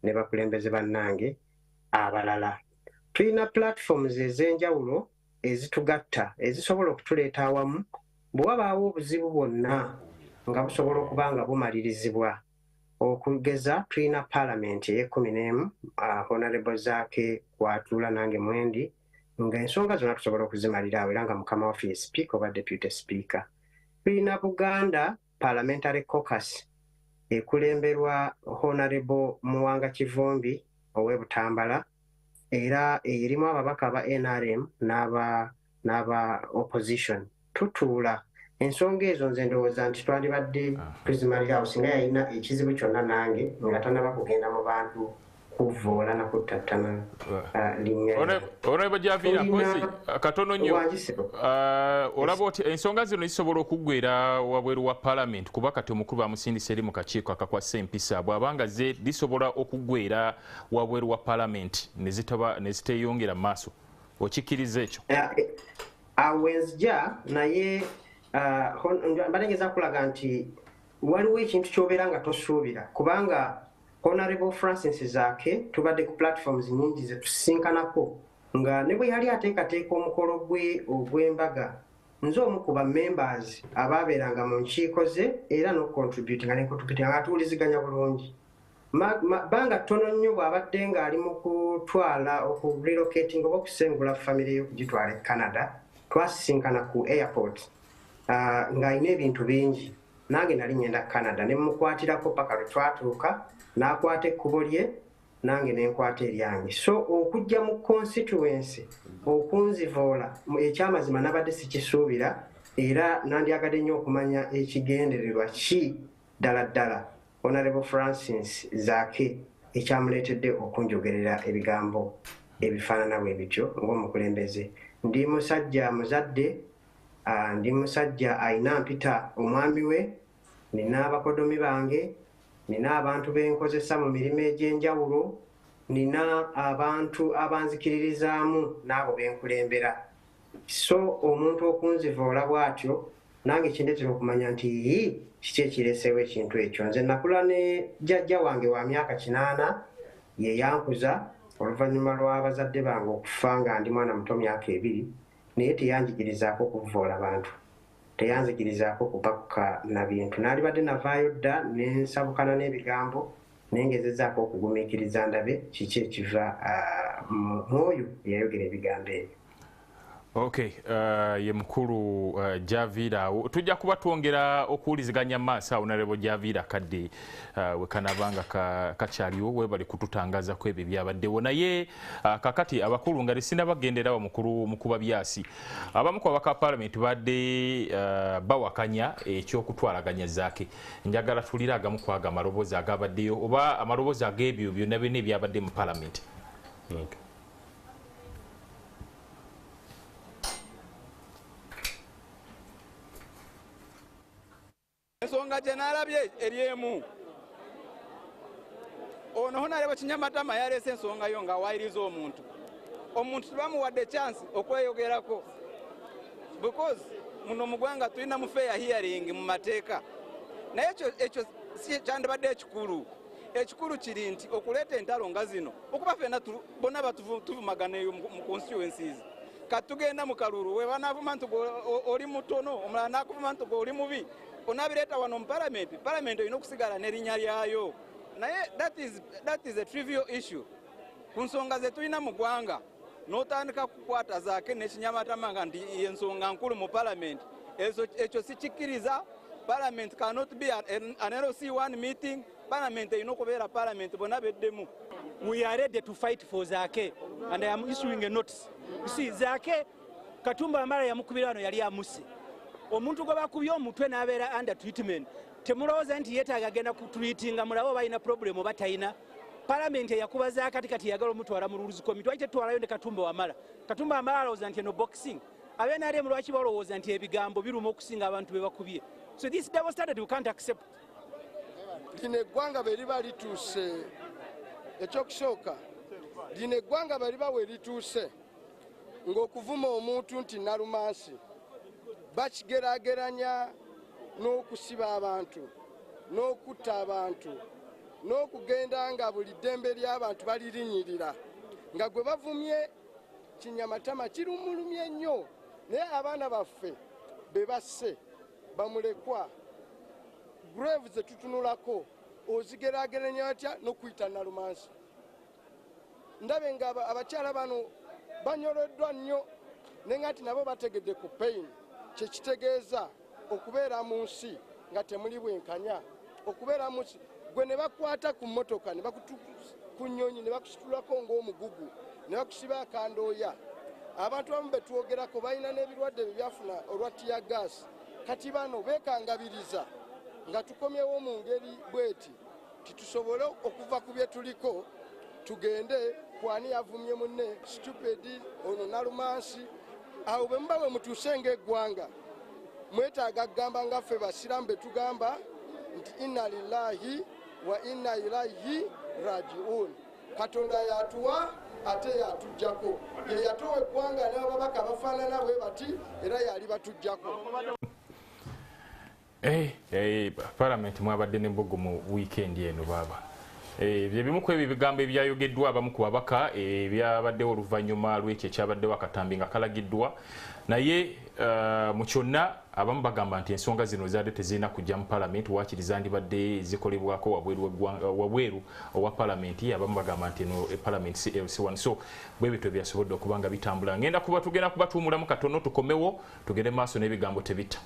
ne bakulembeze bannange abalala. Tulina platforms ez'enjawulo ezitugatta ezisobola okutuleeta awamu bwe wabaawo obuzibu bwonna nga busobola okuba nga bumalirizibwa. Okugeza tulina Palamenti ey'e11 Honorable Zaake kwatuula nange mwendi nga ensonga zonna tusobola okuzimalira awo era nga mukama waffe ye Speaker oba Deputy Speaker. Tulina Buganda Parliamentary Caucus ekulemberwa Honorable Muwanga Kivumbi ow'e Butambala era erimu ababaka ba NRM n'aba opposition. Tutuula ensonga ezo nze ndowooza nti twandibadde tuzimalira awo singa yalina ekizibu kyonna nange nga tanaba kugenda mu bantu kuvoola na kuttattana linnya. Ono bajavira kozi katono nnyo olaba oti ensonga zino zisobola okuggwera wabweru wa Parliament kuba kati omukulu bamusindisa eri mu kakiiko akakwasa empisa bw'abanga ze lisobola okuggwera wabweru wa Parliament ne ziteyongera mu maaso okikkiriza ekyo? Awo wenzija naye mbalengeza kulaga nti waliwo ekintu kyobeera nga tosuubira kubanga Honorable Francis Zaake tubadde ku platforms nyingi ze tusinkanako nga ne bwe yali ateekateeka omukolo gwe ogw'embaga nze omu ku members abaabeeranga mu nkiiko ze era n'okucontributinga nga atuwuliziganya bulungi. Banga ttono nnyo bw'abadde ng'ali mu kutwala okurelocating oba okusengula famire ye okugitwala e Canada twasisinkana ku airport ng'alina ebintu bingi nange nali ngenda Canada ne mukwatirako paka lwe twatuuka n'akwata ekkubo lye nange nenkwata eryange. So okujja mu constituency okunzivoola ekyamazima nabadde sikisuubira era nandyagadde nnyo okumanya ekigendererwa ki ddala ddala Honorable Francis Zaake ekyamuleetedde okunjogerera ebigambo ebifaanana bwe bityo ng'omukulembeze. Ndi musajja muzadde ndi musajja ayina mpita omwami we nina abakodomi bange nina abantu benkozesa mu mirimu egy'enjawulo nina abantu abanzikiririzaamu n'abo benkulembera. So omuntu okunzivoola bw'atyo nange kindeetera okumanya nti kiki ekireeseewo ekintu ekyo. Nze nakula ne jjajja wange wa myaka 8 ye yankuza oluvannyuma lw'abazadde bange okufa nga ndi mwana muto myaka 2 naye teyanjigirizaako okuvoola bantu teyanzikirizaako kupakuka na bintu. Naalibadde navaayo dda nensabukana n'ebigambo naye ngezezaako okugumiikiriza ndabe kiki ekiva mu oyo yayogera ebigambo ebyo. Okay, ye mukulu Javira awo tujja kuba twongera okuwuliziganya maaso awo nalebo Javira kadde wekanabanga kakyaliwo webali kututangaza ku ebyo byabaddewo naye kakati abakulu nga sinabagenderawo mukulu mukuba byasi abamu ku abaka Parliament badde bawakanya ekyokutwalaganya Zaake. Njagala tulira agamu kwaga amaloboozi agabaddeyo oba amaloboozi ag'ebyo byonna byonna ebyabadde mu Parliament. Okay. Ensonga gye naalabye eryemu ono Honorable Kinyamatama yaleese ensonga yo ng'awaayiriza omuntu tebamuwadde chance okweyogerako because muno mu ggwanga tulina mu fair hearing mu mateeka naye ekyo si kyandibadde ekikulu kiri nti okuleeta entalo nga zino okuba ffenna bonna batuvumagana mu constituencies kati tugenda mu kalulu we banaavuma nti oli mutono omulala n'akuvuma nti oli mubi onabireeta wano mu Parliament erina okusigala n'erinnya lyayo naye that is a trivial issue ku nsonga ze tulina mu ggwanga n'otandika kukwata Zaake n'Ekinyamatama nga nti ensonga nkulu mu Parliament ekyo sikikkiriza. Parliament cannot be an LC1 meeting. Parliament erina okubeera Parliament bonna beddemu. We are ready to fight for Zaake and I am issuing a notice. You see, Zaake Katumba Amara yamukubira wano yali amuse omuntu gwe bakubye omutwe n'abeera under treatment temulowooza nti yeetaaga agenda kutreatinga mulabo balina problem oba talina. Palamenti yakubaza akati kati yagala omutwala mu rules committee waite twalayo ne Katumba Wamala alowooza nti eno boxing abenaremu lwaki balowooza nti ebigambo biruma okusinga abantu be bakubye. So this double standard we can't accept. Lino eggwanga bwe liba lituuse ekyokusooka lino eggwanga bwe liba we lituuse ng'okuvuma omuntu nti nalumansi bakigeraageranya n'okusiba abantu n'okutta abantu n'okugenda nga buli ddembe ly'abantu balirinyirira nga gwe bavumye kinyamatama kirumulumye nnyo naye abaana baffe be basse bamulekwa grave ze tutunulako ozigeraageranya atya n'okuyita nalumansi. Ndabe nga abakyala bano banyoloddwa nnyo naye nga nti nabo bategedde ku pain kyekitegeeza okubeera mu nsi nga temuli bwenkanya okubeera mu nsi gwe ne bakwata ku mmotoka ne ku nnyonyi ne bakusitulako ng'omugugu ne bakusiba akandooya. Abantu abamu be twogerako balina n'ebirwadde bye byafuna olwa tiya gaasi kati bano beekangabiriza nga tukomyewo mu ngeri bweti titusobole okuva ku bye tuliko tugende kwani yavumye munne stupidi ono nalumansi. Awo bwe muba bwe mutuuse ng'eggwanga mwetaaga kugamba nga ffe basiraamu be tugamba nti inna lillahi wa inna ilaihi rajiun. Katonda yatuwa ate yatujjako ye yatowa eggwanga n'ababaka bafaanana bwe bati era yali batujjako. Palamenti mwabadde n'embogo mu wiikendi eno baaba. Byebimu ku ebyo bigambo ebyayogeddwa abamu ku babaka ebyabaddewo oluvannyuma lw'ekyo ekyabaddewo akatambi nga kalagiddwa naye mu kyonna abamu bagamba nti ensonga zino zaadde tezirina kujja mu palamenti waakiri zandibadde zikolebwako wabweru owa palamenti. Abamu bagamba nti eno palamenti si LC1 so bwe bityo byasobodde okuba nga bitambula. Tugenda kubatuumulamu katono tukomewo tugende maaso n'ebigambo tebitta.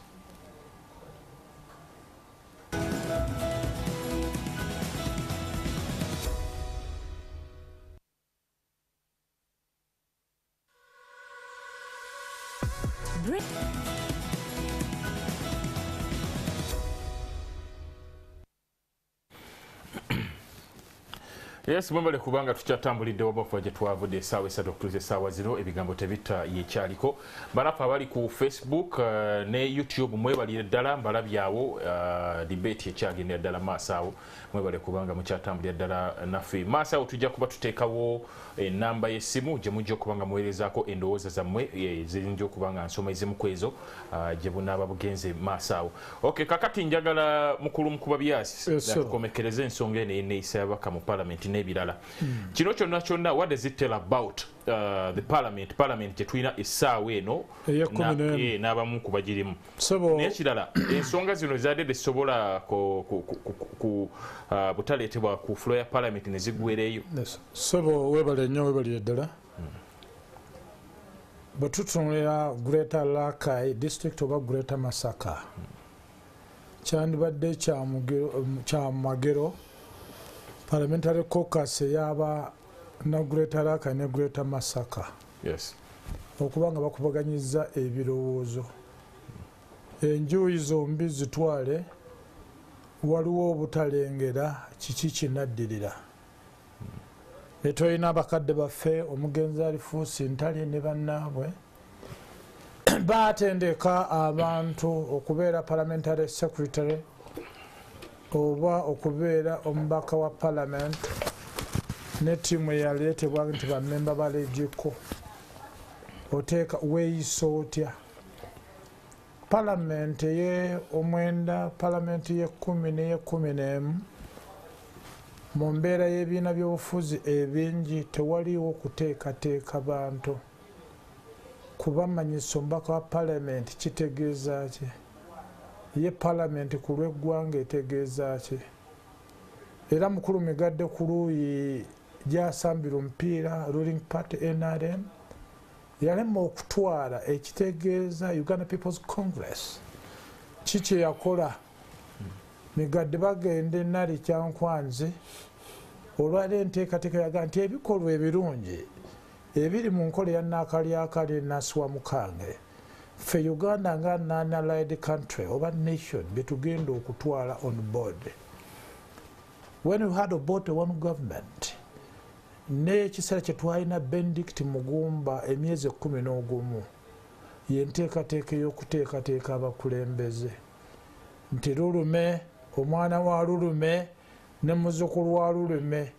Yes, mwembale kubanga tukyatambulidde wabafu gye twavudde essaawa 3 okutuuza essaawa 0 ebigambo tebitta yekyaliko. Banafu abali ku Facebook ne YouTube mwebalire ddala mbalabyawo debate ekyagendera ddala maaso awo mwebale kubanga mukyatambulira ddala naffe. Maaso awo tujja kuba tuteekawo enamba y'essimu gye mujja okuba nga muweerezaako endowooza zammwe ziyinza okuba nga nsoma ezimu ku ezo gye bunaaba bugenze maaso awo. Okay, kakati njagala mukulu Mukubabyasi tukomekereze ensonga eno eneeyisa y'ababaka mu palamenti n'ebirala. Kino kyonna what does it tell about the parliament gye tulina essaawa eno n'abamu ku bagirimu naye kirala ensonga zino zaadde tezisobola butaleetebwa ku fulo ya palamenti ne ziggwereeyo. Sebo webale nnyo webalire ddala bwe tutunulira Greater Rakai district oba Greater Masaka kyandibadde kya magero parliamentary caucus yaba na Greater Rakai ne Greater Masaka okuba nga bakubaganyiza ebirowoozo enjuyi zombi zitwale waliwo obutalengera kiki kinaddirira. Netolina abakadde baffe omugenzi alifuusi ntali ne bannaabwe baatendeka abantu okubeera parliamentary secretary oba okubeera omubaka wa parliament ne ttiimu eyaleetebwa nti bammemba balegeko oteeka weeyisa otya. Palamenti ey'omwenda palamenti y'e10 n'eye11 mu mbeera y'ebibiina by'obufuzi ebingi tewaliwo kuteekateeka bantu kubamanyisa omubaka wa palamenti kitegeeza ki ye palamenti ku lw'eggwanga etegeeza ki era mukulu migadde ku luuyi gyasambira omupiira ruling party NRM yalema okutwala ekitegeeza Uganda People's Congress kiki yakola migadde bagenda enali kyankwanzi olwali enteekateeka yaga nti ebikolwa ebirungi ebiri mu nkola ya naakalyakali nasiwa mukange ffe Uganda nga non-allied country oba nation betugenda okutwala on board when we had about one government n'ekiseera kye twalina Benedict Mugumba emyezi 11 yenteekateeka ey'okuteekateeka abakulembeze nti Lulume omwana wa Lulume ne muzzukulu wa Lulume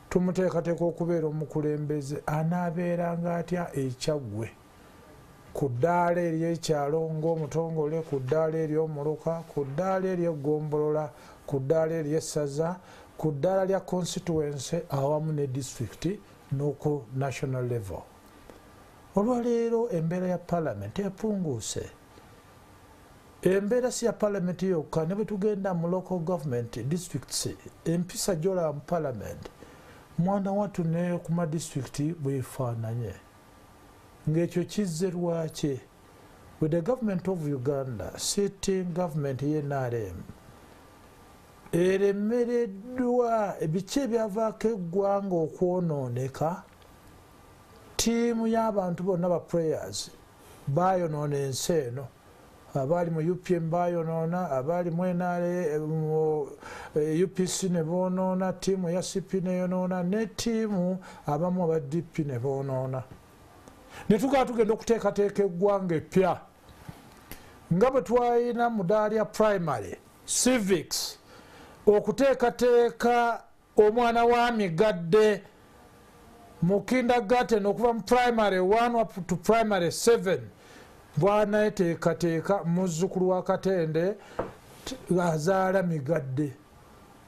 tumuteekateeka okubeera omukulembeze anaabeeranga atya ekyagwe ku ddaala ery'ekyalo ng'omutongole ku ddaala ery'omuluka ku ddaala ery'eggombolola ku ddaala ery'essaza ku ddaala lya constituency awamu ne district n'oku national level. Olwaleero embeera ya parliament epunguuse. Embeera si ya parliament yokka ne bwe tugenda mu local government districts empisa gy'olaba mu parliament mwana wattu ne ku ma district bwefaananye ng'ekyo kizze lwaki with the government of Uganda sitting government y'NRM eremereddwa ebiki ebyavaako eggwanga okwonooneka ttiimu y'abantu bonna ba players baayonoona ensi eno abali mu UPM bayonoona abali mu UPC ne boonoona ttiimu ya CP neyonoona ne ttiimu abamu aba DP ne boonoona ne tugaa tugenda okuteekateeka eggwanga eppya nga bwe twalina mu ddaala lya primary civics okuteekateeka omwana wa migadde mu kindergarten okuva mu primary 1 up to primary 7 bwanaeteekateeka muzzukulu wa Katende azaala migadde.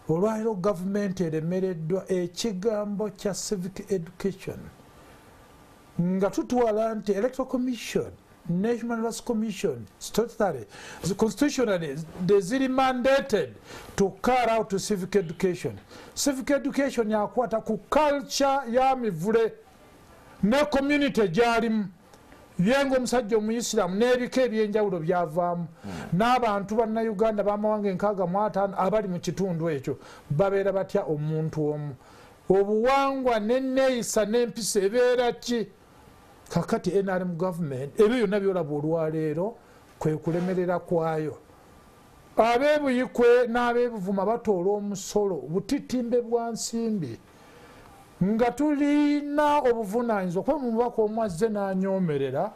Olwaliro gavumenti eremereddwa ekigambo kya civic education nga tutwala nti electoral commission National Rights Commission statutory constitutionally ziri mandated to carry out to civic education. Civic education yakwata ku culture ya mivule ne community gyalimu yengo omusajja omuyisiramu n'ebika ebyenjawulo byavaamu n'abantu bannayuganda b'amawanga 65 abali mu kitundu ekyo babeera batya omuntu omu obuwangwa n'enneeyisa n'empisa ebeera ki kakati NRM government ebyo byonna byolaba olwaleero kwe kulemerera kwayo abeebuyikwe n'abeebuvuma batoola omusolo butitimbe bwa nsimbi nga tulina obuvunaanyizibwa okuba mu mubaka omwazze n'anyoomerera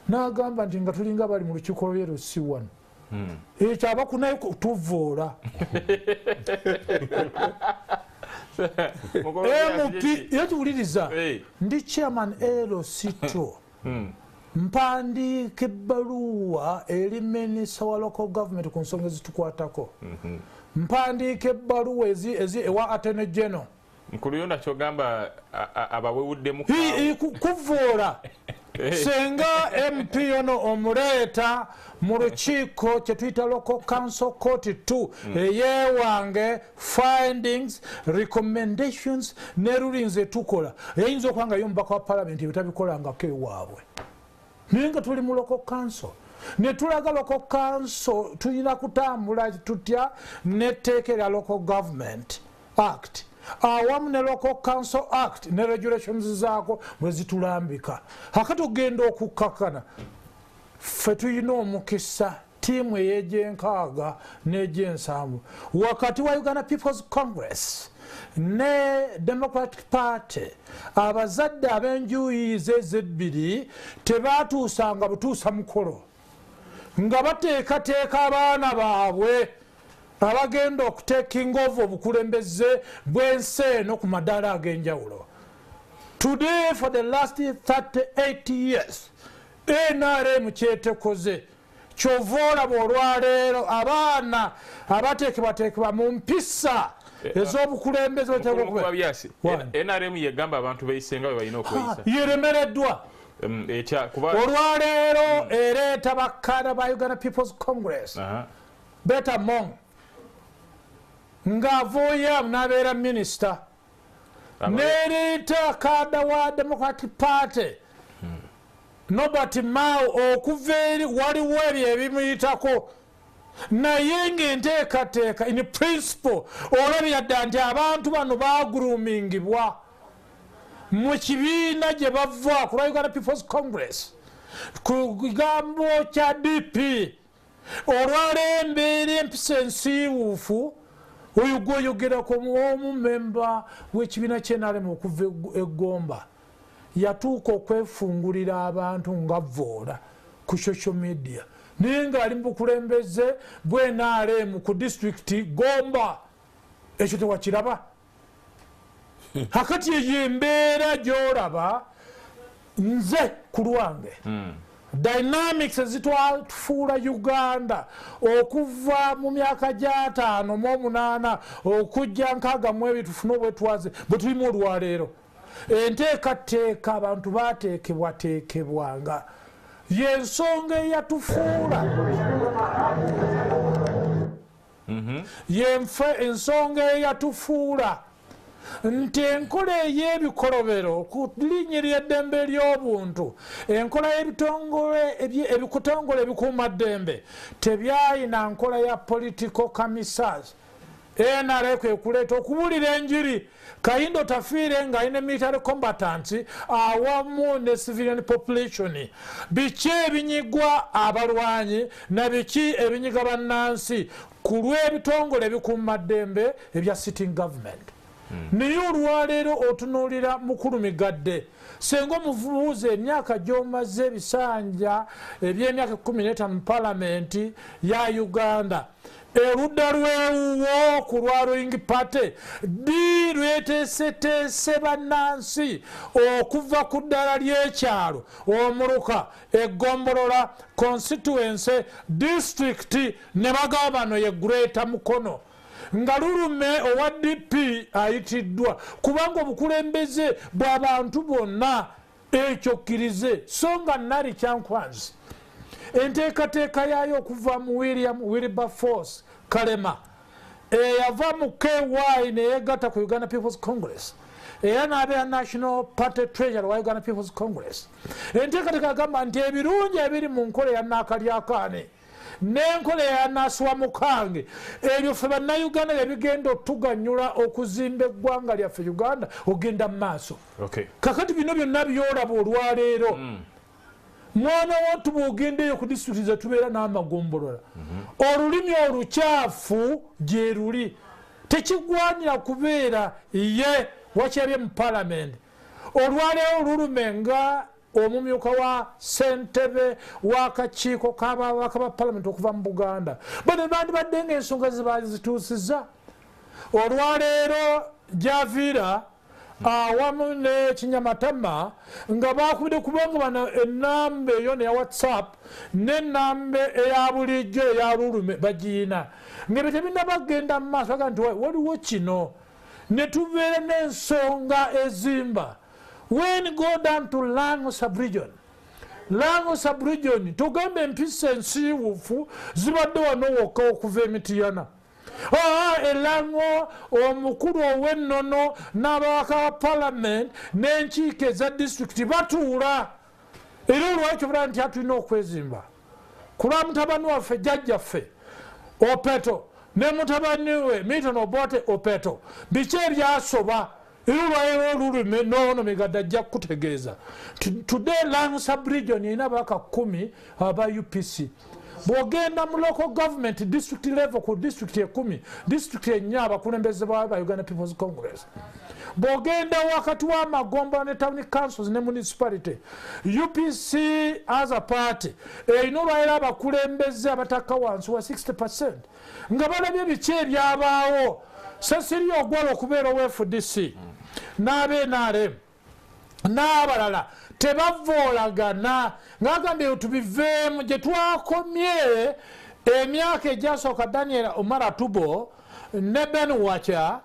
n'agamba nti nga tulinga bali mu lukiiko lw'erusi wano ekyo abakunayo tuvoola MP yetuwuliriza ndi chairman Erosito mpandiika ebbaluwa eri minisita wa local government ku nsonga ezitukwatako mpandiika ebbaluwa ewa Attorney General nkulu yona kyogamba abawewuddemu kuvoola senga MP ono omuleeta mu lukiiko kye tuyita local council court 2 eyeewange findings recommendations ne rulings etukola eyinza okuba nga y'omubaka wa parliament ebitabikolangako ewaabwe naye nga tuli mu local council ne tulaga local council tulina kutambula tutya n'etteeka erya local government act awamu ne local council act ne regulations zaako bwe zitulambika akati ogenda okukkakana ffe tulina omukisa ttiimu ey'egyenkaaga n'egyensanvu wakati wa Uganda People's Congress ne Democratic Party abazadde ab'enjuuyi z'ebbiri tebaatuusanga butuusa mukolo nga bateekateeka abaana baabwe abagenda okutekinga over obukulembeze bw'ensi eno ku madaala ag'enjawulo. Today for the last 38 years NRM kyetekoze kyova olaba olwaleero abaana abateekebwateekebwa mu mpisa ez'obukulembeze NRM yegamba abantu beyisenga bwe balina okweyisa yeremereddwa olwaleero ereeta bakkaada ba Uganda People's Congress Beta Mong ng'avooyamu n'abeera minisita nereeta kaada wa Democratic Party Nobert Mao okuva eri waliwo ebyo ebimuyitako naye ng'enteekateeka in principle olabira dda nti abantu bano baagurumingibwa mu kibiina gye bava ku Uganda People's Congress ku kigambo kya DP olwaleero embeera empisa ensiiwuufu oyo gwoyogerako omumemba w'ekibiina ky'enalemu okuva eggomba yatuuka okwefungulira abantu nga voola ku social media naye ng'ali mu bukulembeze bw'enalemu ku disitulikiti Gomba. Ekyo tewakiraba hakati eyo embeera gy'olaba nze ku lwange dynamics ezitwatufuula Uganda okuva mu myaka gya 5 mu 8 okujja 6 tufune obwetwaze bwe tulimu olwaleero. Enteekateeka abantu baateekebwateekebwanga y'ensonga eyatufuula ensonga eyatufuula nti enkola ey'ebikolobero ku linnya ly'eddembe ly'obuntu enkola y'ebikutongole ebikuumaddembe tebyayina nkola ya political commissars. NRA kwe kuleeta okubuulira enjiri Kayindo tafiire ng'alina military combatants awamu ne civilian population. Biki ebinyigwa abalwanyi na biki ebinyiga bannansi ku lw'ebitongole ebikuumaddembe ebya sitting government. Naye olwaleero otunuulira mukulu migadde senga omubuuza emyaka gy'omaze ebisanja eby'emyaka 15 mu palamenti ya Uganda erudda lwewuwo ku lwa Ruling Party ddi lweteeseteese bannansi okuva ku ddala ly'ekyalo omuluka eggombolola constituency district ne bagaba bano ye Greater Mukono nga Lulume owa DP ayitiddwa kubanga obukulembeze bw'abantu bonna ekyokkirize so nga nali kyankwanzi enteekateeka yaayo okuva mu Wilberforce Kalema eyava mu KY neyegatta ku Uganda People's Congress era n'abeera National Party Treasurer wa Uganda People's Congress. Enteekateeka agamba nti ebirungi ebiri mu nkola ya Nakalyakaane n'enkola ya Naswa Mukange ebyo ffe bannayuganda ebigenda otuganyula okuzimba eggwanga lyaffe Uganda ogenda mu maaso. Kakati bino byonna byolaba olwaleero mwana wattu bw'ogendeyo ku disitulikiti ze tubeera n'amagombolola olulimi olukyafu gye luli tekigwanira kubeera ye wakyabye mu palamenti. Olwaleero Lulume nga omumyuka wa ssentebe w'akakiiko k'ababaka ba palamenti okuva mu Buganda bano bandibadde ng'ensonga ze bazituusiza. Olwaleero Javira awamu ne Kinyamatama nga bakubide kubanga bano ennamba eyo ne ya WhatsApp n'ennamba eya bulijjo eya Lulume bagiyina ng'ebyo tebinnabagenda mu maaso baga nti waliwo kino ne tubeera n'ensonga ezimba. When go down to Lango sub-region tugambe empisa ensiiwuufu zibadde wano wokka okuva emitiyana elango omukulu ow'ennono n'ababaka ba palamenti n'enkiiko eza disitulikiti batuula era olwakyo bulaba nti atulina okwezimba kulwa mutabani waffe jjajjaffe Opeto ne mutabani we Milton Obote Opeto biki ebyasoba era olwaleero Lulume noono migadde ajja kukutegeeza. Today Lango sub-region erina ababaka 10 aba UPC. Bw'ogenda mu local government district level ku district 10 district 4 abakulembeze ba Uganda People's Congress. Bw'ogenda wakati w'amagomba ne town councils ne municipality UPC as a party erina olwaleero abakulembeze abataka wansi wa 60% nga balabye biki ebyabaawo sesiri ogwala okubeera owa FDC n'abe n'abalala tebavoolagana ng'agambye tubiveemu gye twakomye emyaka egyasooka Daniel Omara Tubo ne Ben Wacha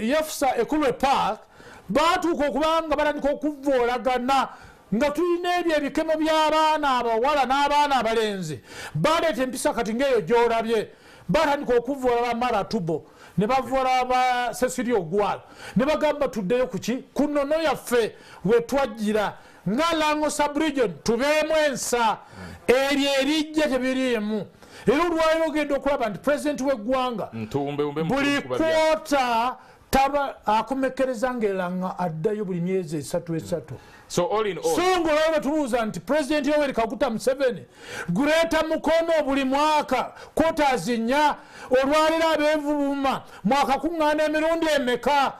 Yefsa Ekulwe Park baatuuka okubanga batandika okuvoolagana nga tulina ebyo ebikemo by'abaana abawala n'abaana abalenzi baleeta empisa kati ng'eyo gy'olabye batandika okuvoola bamara Tubo ne bavoola ba Cecilia Ogwala ne bagamba tuddeyo kuki ku nnono yaffe we twajjira nga Lango sub-region tubeemu ensa eryo erijja tebiriimu. Era olwaleero ogenda okulaba nti pulezidenti w'eggwanga buli kwota taba akomekereza ng'eranga addayo buli myezi 3 So all in all, so ngolaba tubuuza nti President Yoweri Kaguta Museveni guleeta mukono buli mwaka quarters 4 olwalira abeevuma mwaka kuŋŋaana emirundi emeka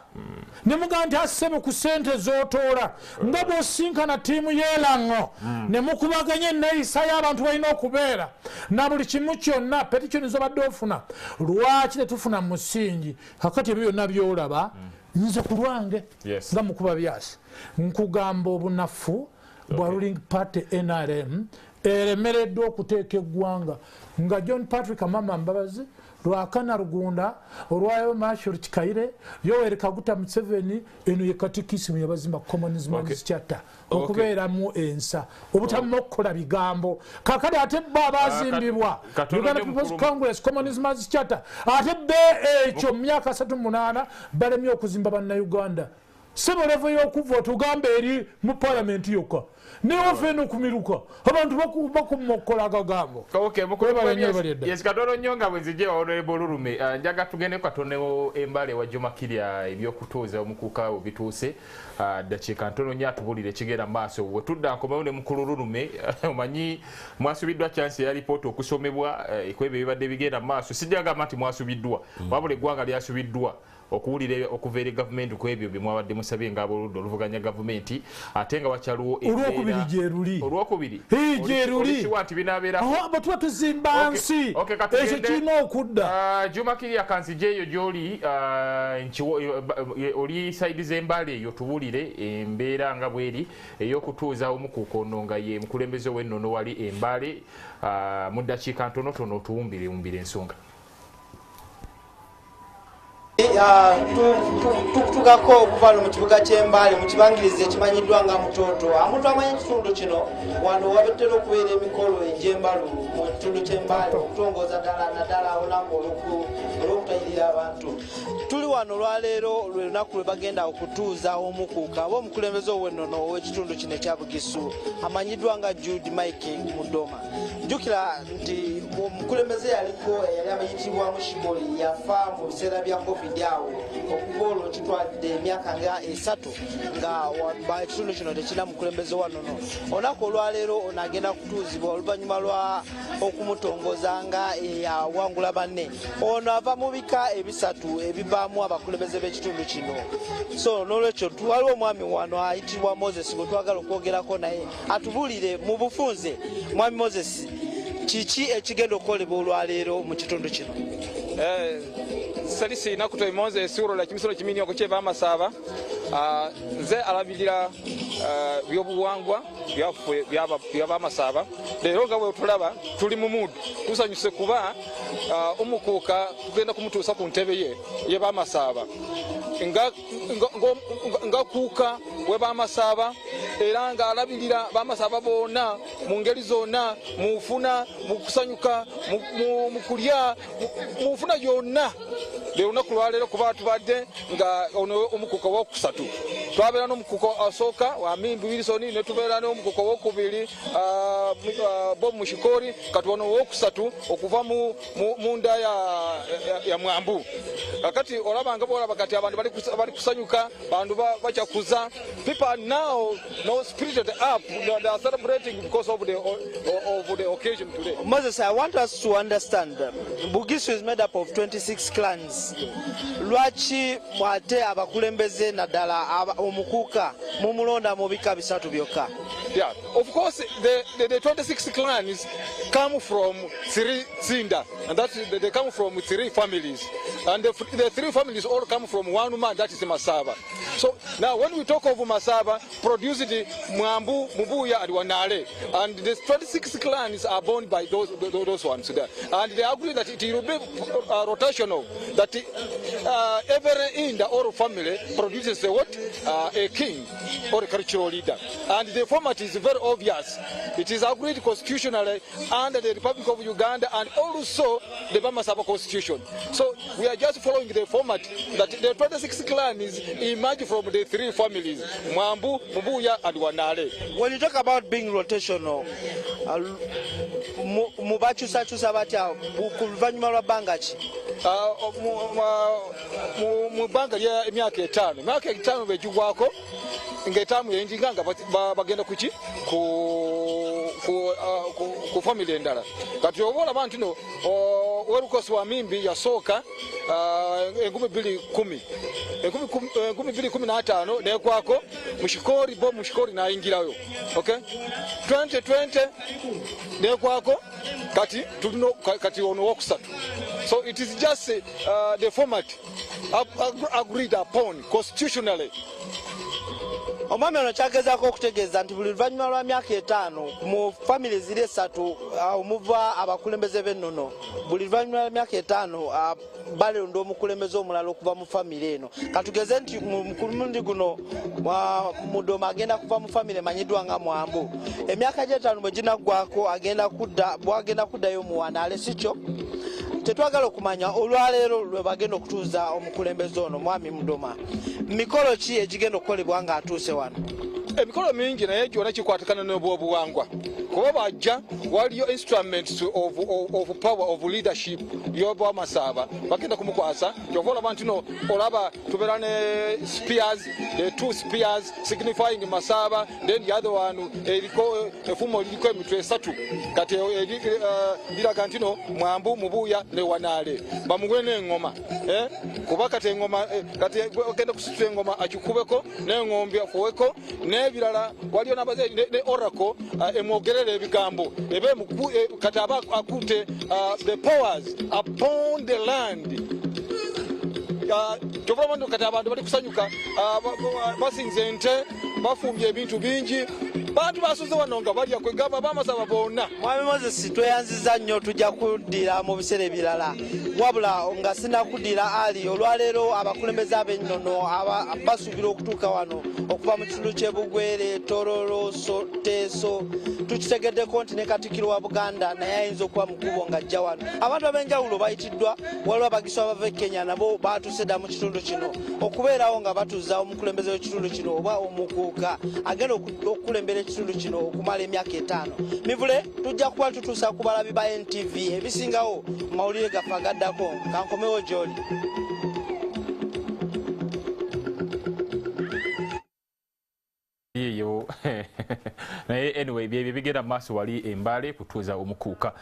ne mugaa nti assebe ku ssente z'otoola nga bw'osinkana ttiimu y'elango ne mukubaganya enneeyisa y'abantu balina okubeera na buli kimu kyonna petition z'obadde ofuna lwaki tetufuna musingi kakati ebyo byonna by'olaba nze ku lwange nga mukuba byasi nkugamba obunafu bwa ruling party NRM eremereddwa okuteeka eggwanga nga John Patrick Amama Mbabazi Lwakana Rugunda olwayo Marshall Kikaire Yoweri Kaguta Museveni eno ye katikisimu yabazimba communism charter okubeeramu ensa obutamu okukola bigambo kakati ate babazimbibwa Uganda People's Congress communism charter ate ekyo myaka 38 balemye okuzimba bannayuganda sebo level y'okuva tugambe eri mu parliament yokka newo feno kumiruka abantu bakumokola agagambo. Okay, yes katono nyonga bwezije honorable Lurume njaga tugende kwatonewo embale wa Jomakirya ebyokutuuza omukuka obituuse dakiika ntono nya tubulire kigera maaso we tudda nkomawo ne mukulu Lurume omanyi mwasubiddwa chance ya report okusomebwa ekwebe bibadde bigenda maaso sijaga mati mwasubiddwa wabule gwanga lyasubiddwa okuwulira okuva eri gavumenti ku ebyo bye mwabadde musabye ng'aboludde oluvuganya gavumenti ate nga wakyaliwo olwokubiri gyeruli olwokubiri gyeruli kiwanti binaabeera batuba tuzimba nsi ekyo kirina okudda Jomakirya kansi eyo gy'oli oli saidi z'embala eyo tuwulire embeera nga bweri ey'okutuuza omukuuka ono nga ye mukulembeze w'ennono wali embale mu ddakiika ntonotono otuwumbire ensonga. Tukako okuva mu kibuga ky'Embale mu kibangirizi ekimanyiddwa nga Mutoto amuntu amanyi ekitundu kino wano wabetera okubeera emikolo egy'embalu mu kitundu ky'Embale okutongoza ddala olunaku olw'okutayirira abantu. Tuli wano olwaleero lwe lunaku lwe bagenda okutuuza omukuuka oba omukulembeze ow'ennono ow'ekitundu kino ekya Bugisu amanyiddwa nga Jude Mike Mudoma. Jjukira nti omukulembeze yali amayitibwa Mushiboli yafa mu biseera bya COVID awo okuva olwo kitwadde emyaka nga 3 nga ekitundu kino tekirina mukulembeze wanono. Olunaku olwaleero ono agenda kutuuzibwa oluvannyuma lwa okumutongoza nga yawangula banne. Ono ava mu bika ebisatu ebivaamu abakulembeze b'ekitundu kino. So n'olwekyo waliwo omwami wano ayitibwa Moses gwe twagala okwogerako naye atubulire mu bufunze. Mwami Moses, kiki ekigenda okukolebwa olwaleero mu kitundu kino? Salisi nakutoye Moses urola kimisolo kimini okucheva amasaba nze alabirira byobuwangwa byaba amasaba leero nga bwe tulaba tuli mu mood tusanyuse kuba omukuuka tugenda kumutuusa ku ntebe ye bamasaba nga kuuka we bamasaba era nga alabirira bamasaba bonna mu ngeri zonna mufuna mukusanyuka mukulya mufuna yonna leonaku lwaleero kuba tubadde nga ono omukuuka wokusatu twabeera n'omukuuka asooka wa Mimbi Wilson ne tubeera n'omukuuka wokubiri Bob Mushikori kati ono wokusatu okuva mu nda ya Mwambu. Kakati olabanga bolaba kati abantu bali kusanyuka bantu bachakuza. People are now spirited up. They are celebrating because of the occasion today. Moses, I want us to understand Bugisu is made up of 26 clans. Lwaki mwate abakulembeze naddala omukuuka mumulonda mu bika bisatu byokka? Yeah, of course the 26 clans come from 3 Sinda, and that they come from 3 families, and the 3 families all come from one man, that is Masaba. So now when we talk of Masaba, produced Mwambu, Mubuya and Wanale, and the 26 clans are born by those ones there, and they agree that it will be rotational, that every Inda or family produces a king or a cultural leader, and the format is very obvious. It is agreed constitutionally under the Republic of Uganda and also the Bamasaba Constitution. So we are just following the format that the 26 clans emerge from the 3 families, Mwambu, Mubuya and Wanale. When you talk about being rotational, mubachusa batya ku luvannyuma lwa bbanga ki? mu bbanga ly'emyaka 5 emyaka 5 begigwako ng'etamu yenjinga nga bagenda kuki ku family endala kati oba olaba nti no werukosi wa mimbi yasooka 2015 nekwako mushikori nayingirayo okay 2020 nekwako kati ono wokusatu so it is just the format agreed upon constitutionally. Omwami ono kyagezaako okutegeeza nti buli luvannyuma lwa myaka 5 mu family ziri 3 omuva abakulembeze b'ennono buli luvannyuma lwa myaka 5 balonda omukulembeze omulala okuva mu family eno katugeze nti ku mulundi guno Mudoma agenda kuva mu family emanyiddwa nga Mwambu emyaka gye 5 bwe ginaggwako bwagenda kuddayo muwanaale sikyo tetwagala okumanya olwaleero lwe bagenda okutuuza omukulembeze ono mwami Mudoma mikolo ki egigenda okukolebwa nga atuuse wano emikolo mingi naye gyona kikwatikana n'obwobuwangwa kuba bajja waliyo instruments of power of leadership y'obwamasaaba bagenda kumukwasa kyova olaba nti no olaba tubeera ne spears the 2 spears signifying masaaba then the other one eriko efumo liriko emitwe 3 kati liraga nti no Mwambu Mubuya ne Wanaale bamuwe n'engoma kuba kati engoma kati ogenda kusitula engoma akikubeko n'engombe afuweko n'ebirala waliyo n'abaze ne oracle emwogerere ebigambo kati aba akute the powers upon the land kyovamano kati abantu bali kusanyuka basinze ente bafumbye ebintu bingi bantu basuze wano nga balya kwegamba bamasaba bonna mwami Moses tweyanziza nnyo tujja kuddira mu biseera ebirala wabula nga sinakudira ali olwaleero abakulembeze ab'ennono basuubira okutuuka wano okuva mu kitundu ky'Ebugwere Tororo Teso tukitegeddeko nti ne Katikkiro wa Buganda naye ayinza okuba mukubo ng'ajja wano abantu ab'enjawulo bayitiddwa waliwo abagiswa bava e Kenya nabo baatuuse dda mu kitundu kino okubeerawo nga batuuza omukulembeze w'ekitundu kino oba omukuuka agenda okukulembera ekitundu kino okumala emyaka 5 mivule tujja kuba tutuusa ku balabi ba NTV ebisingawo mu mawulire gaffe agaddako kankomewo gy'oli. Iyo naye anyway bye bigenda maaso wali Embale kutuuza omukuuka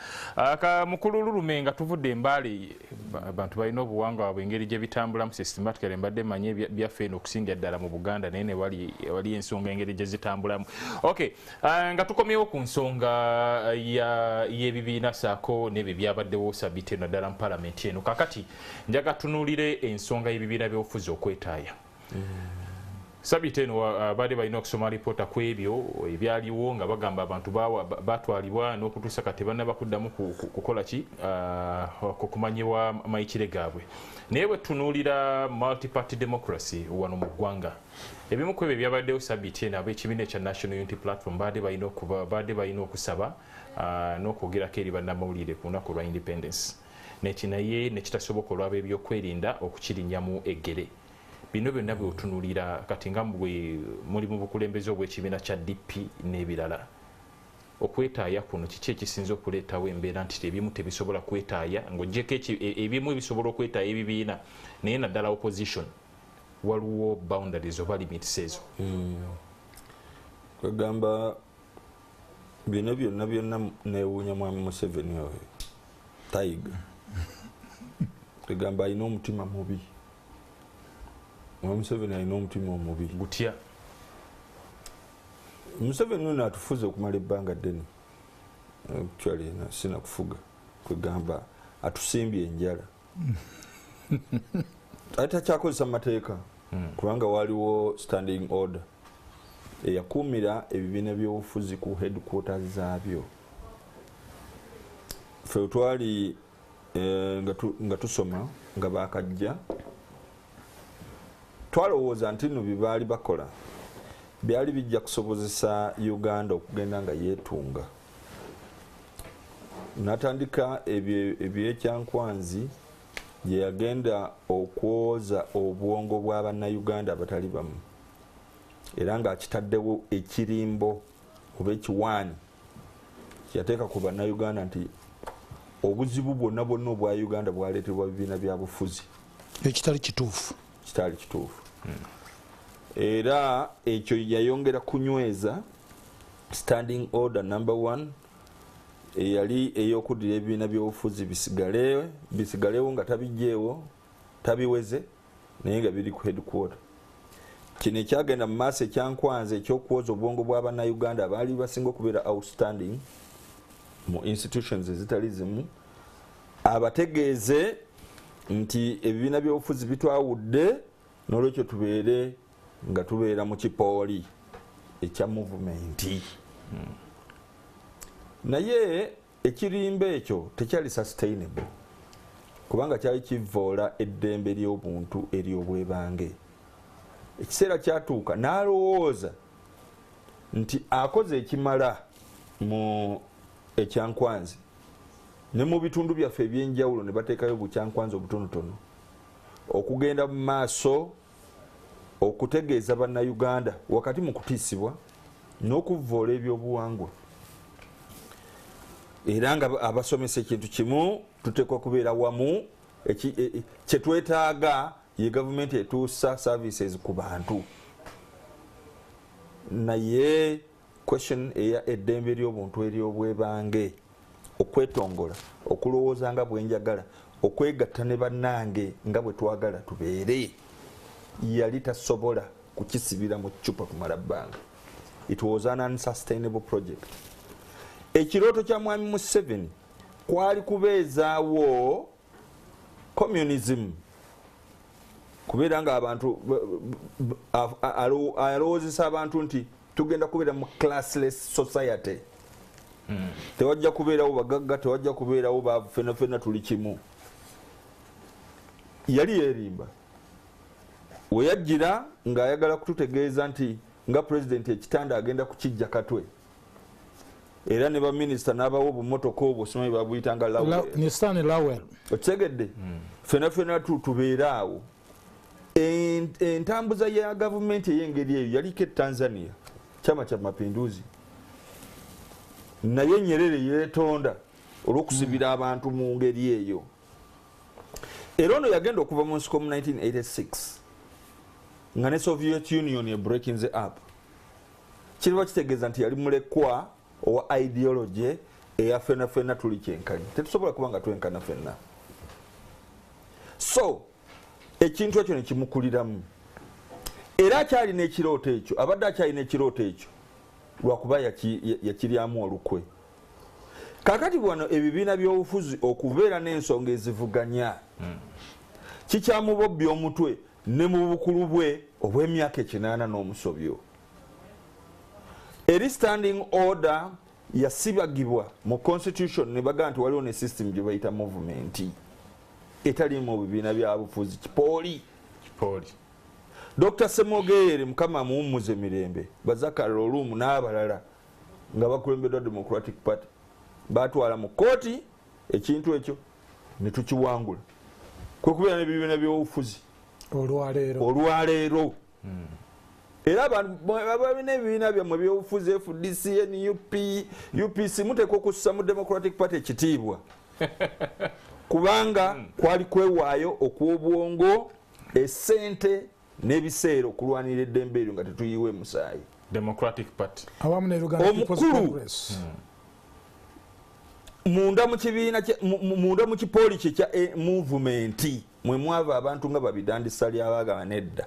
mukulu Lulumenga tuvudde Embale abantu balina obuwangwa bw'engeri gye bitambulamu systematically mbadde manye byaffe eno okusinga ddala mu Buganda naye wali ensonga engeri gye zitambulamu okay nga tukomyewo ku nsonga y'ebibiina saako n'ebyo byabaddewo sabiti eno ddala mu Palamenti eno kakati njaga tunuulire ensonga y'ebibiina by'obufuzi okwetaaya sabiti eno baadde balina okusoma alipoota ku ebyo ebyaliwo nga bagamba abantu batwalibwa n'okutuusa kati bannaba kuddamu kukola ki kumanyibwa mayikire gaabwe naye bwe tunuulira multi-party democracy wano mu ggwanga ebimu ku ebyo byabaddewo sabiti eno ab'ekibiina ekya National Unity Platform baadde balina okusaba n'okwogerako eri bannamawulire ku lunaku lwa independence naye nekitasoboka olw'ab'ebyokwerinda okukirinnyamu eggere bino byonna byotunulira kati nga bwe muli mu bukulembeze obw'ekibiina kya DP n'ebirala okwetaaya kuno kiki ekisinza okuleetawo embeera nti ebimu tebisobola kwetaaya ng'oggyeko ebimu ebisobola okwetaaya ebibiina naye naddala opposition waliwo boundaries oba limits ezo kwegamba bino byonna neewuunya mwami Museveni oyo tayiga kwegamba alina omutima mubi Museveni alina omutima omubi gutya Museveni ono atufuze okumala ebbanga ddene actually sina kufuga kwegamba atusimbye enjala ate kyakozesa mateeka kubanga waliwo standing order eyakuumira ebibiina by'obufuzi ku headquarters zaabyo ffe twali nga tusoma nga bakajja twalowooza nti no byebaali bakola byali bijja kusobozesa Uganda okugenda nga yeetunga natandika ebyekyankwanzi gye yagenda okwoza obwongo bw'abannayuganda abatali bamu era ng'akitaddewo ekirimbo oba ekiwaani kyateeka ku bannayuganda nti obuzibu bwonna bwonna obwa Uganda bwaleetebwa bibiina bya bufuzi ekitali kituufu era ekyo yayongera kunyweza standing order number 1 eyali ey'okuddira ebibiina by'obufuzi bisigalewo nga tabijjeewo tabiweze naye nga biri ku headquarter. Kino ekyagenda mu maaso ekyankwanza ekyokuwoza obwongo bw'abannayuganda abaali basinga okubeera outstanding mu institutions ezitali zimu, abategeeze nti ebibiina by'obufuzi bitwawudde n'olwekyo tubeere nga tubeera mu kipooli ekya movement. Naye ekirimba ekyo tekyali sustainable kubanga kyali kivoola eddembe ly'obuntu ery'obwebange. Ekiseera kyatuuka n'alowooza nti akoze ekimala mu ekyankwanzi ne mu bitundu byaffe ebyenjawulo ne bateekayo bukyankwanzi obutonotono okugenda mu maaso okutegeeza bannayuganda wakati mu kutiisibwa n'okuvvoola ebyobuwangwa era nga abasomesa ekintu kimu tuteekwa kubeera wamu kyetwetaaga ye gavumenti etuusa services ku bantu. Naye question eya eddembe ly'obuntu ery'obwebange okwetongola okulowooza nga bwenjagala okwegatta ne bannange nga bwe twagala tubeere yali tasobola kukisibira mu ccupa kumala bbanga. It was an unsustainable project. Ekirooto kya mwami Museveni kwali kubeezaawo communism kubeera nga abantu alowoozesa abantu nti tugenda kubeera mu classless society. Tewajja kubeerawo bagagga, tewajja kubeerawo baavu, fenna tuli kimu. Yali yeerimba we yajjira ng'ayagala kututegeeza nti nga pulezidenti ekitanda agenda kukijja katwe era ne baminisita n'abawo obumotoka obwo simanyi babuyitanga lawel okitegedde fenna tubeere awo. Entambuza ya gavumenti ey'engeri eyo yaliko Tanzania Chama cha Mapinduzi naye Nyerere yeetonda olw'okusibira abantu mu ngeri eyo. Era ono yagenda okuva mu nsiko mu 1986 nga ne Soviet Union breaking up. Kiriba kitegeeza nti yali mulekwa owa ideology eya fenna tuli kyenkani. Tetusobola kuba nga twenkana fenna. So ekintu ekyo ne kimukuliramu era akyalina ekirooto ekyo, abadde akyalina ekirooto ekyo lwakuba yakiryamu olukwe. Kakati bwano ebibiina by'obufuzi okubeera n'ensonga ezivuganya kikyamubobbya omutwe ne mu bukulu bwe obw'emyaka 80 n'omusobyo. Eri standing order yasibagibwa mu constitution ne bagaa nti waliwo ne system gye bayita movement etali mu bibiina bya bufuzi kipooli. Dr. Semogere mukama muwummuze mirembe Bazakara Olumu n'abalala nga bakulembeddwa Democratic Party batwala mu kooti ekintu ekyo ne tukiwangula kwe kubeera n'ebibiina by'obufuzi olwaleero. Era abalina ebibiina byammwe by'obufuzi FDC, NUP, UPC muteekwa okussa mu Democratic Party ekitiibwa kubanga kwali kwewaayo okw'obwongo essente n'ebiseera okulwanira eddembe eryo nga tetuyiwe musaayi. Democratic Party awamu ne Uganda People's Congress munda mu kipooli kye kya movement mwe mwava abantu nga babidandisa ly'abagaba nedda.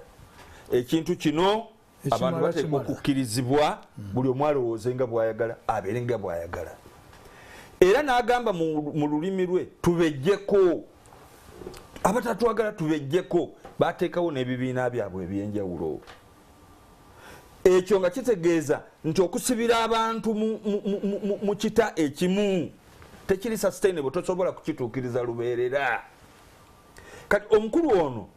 Ekintu kino abantu bateekwa okukkirizibwa buli omu alowooze nga bw'ayagala abeere nga bw'ayagala. Era n'agamba mu lulimi lwe tubejjeko abatatwagala tubejjeko bateekawo n'ebibiina byabwe ebyenjawulo. Ekyo nga kitegeeza nti okusibira abantu mu kita ekimu tekiri sustainable, tosobola kukituukiriza lubeerera. Kati omukulu ono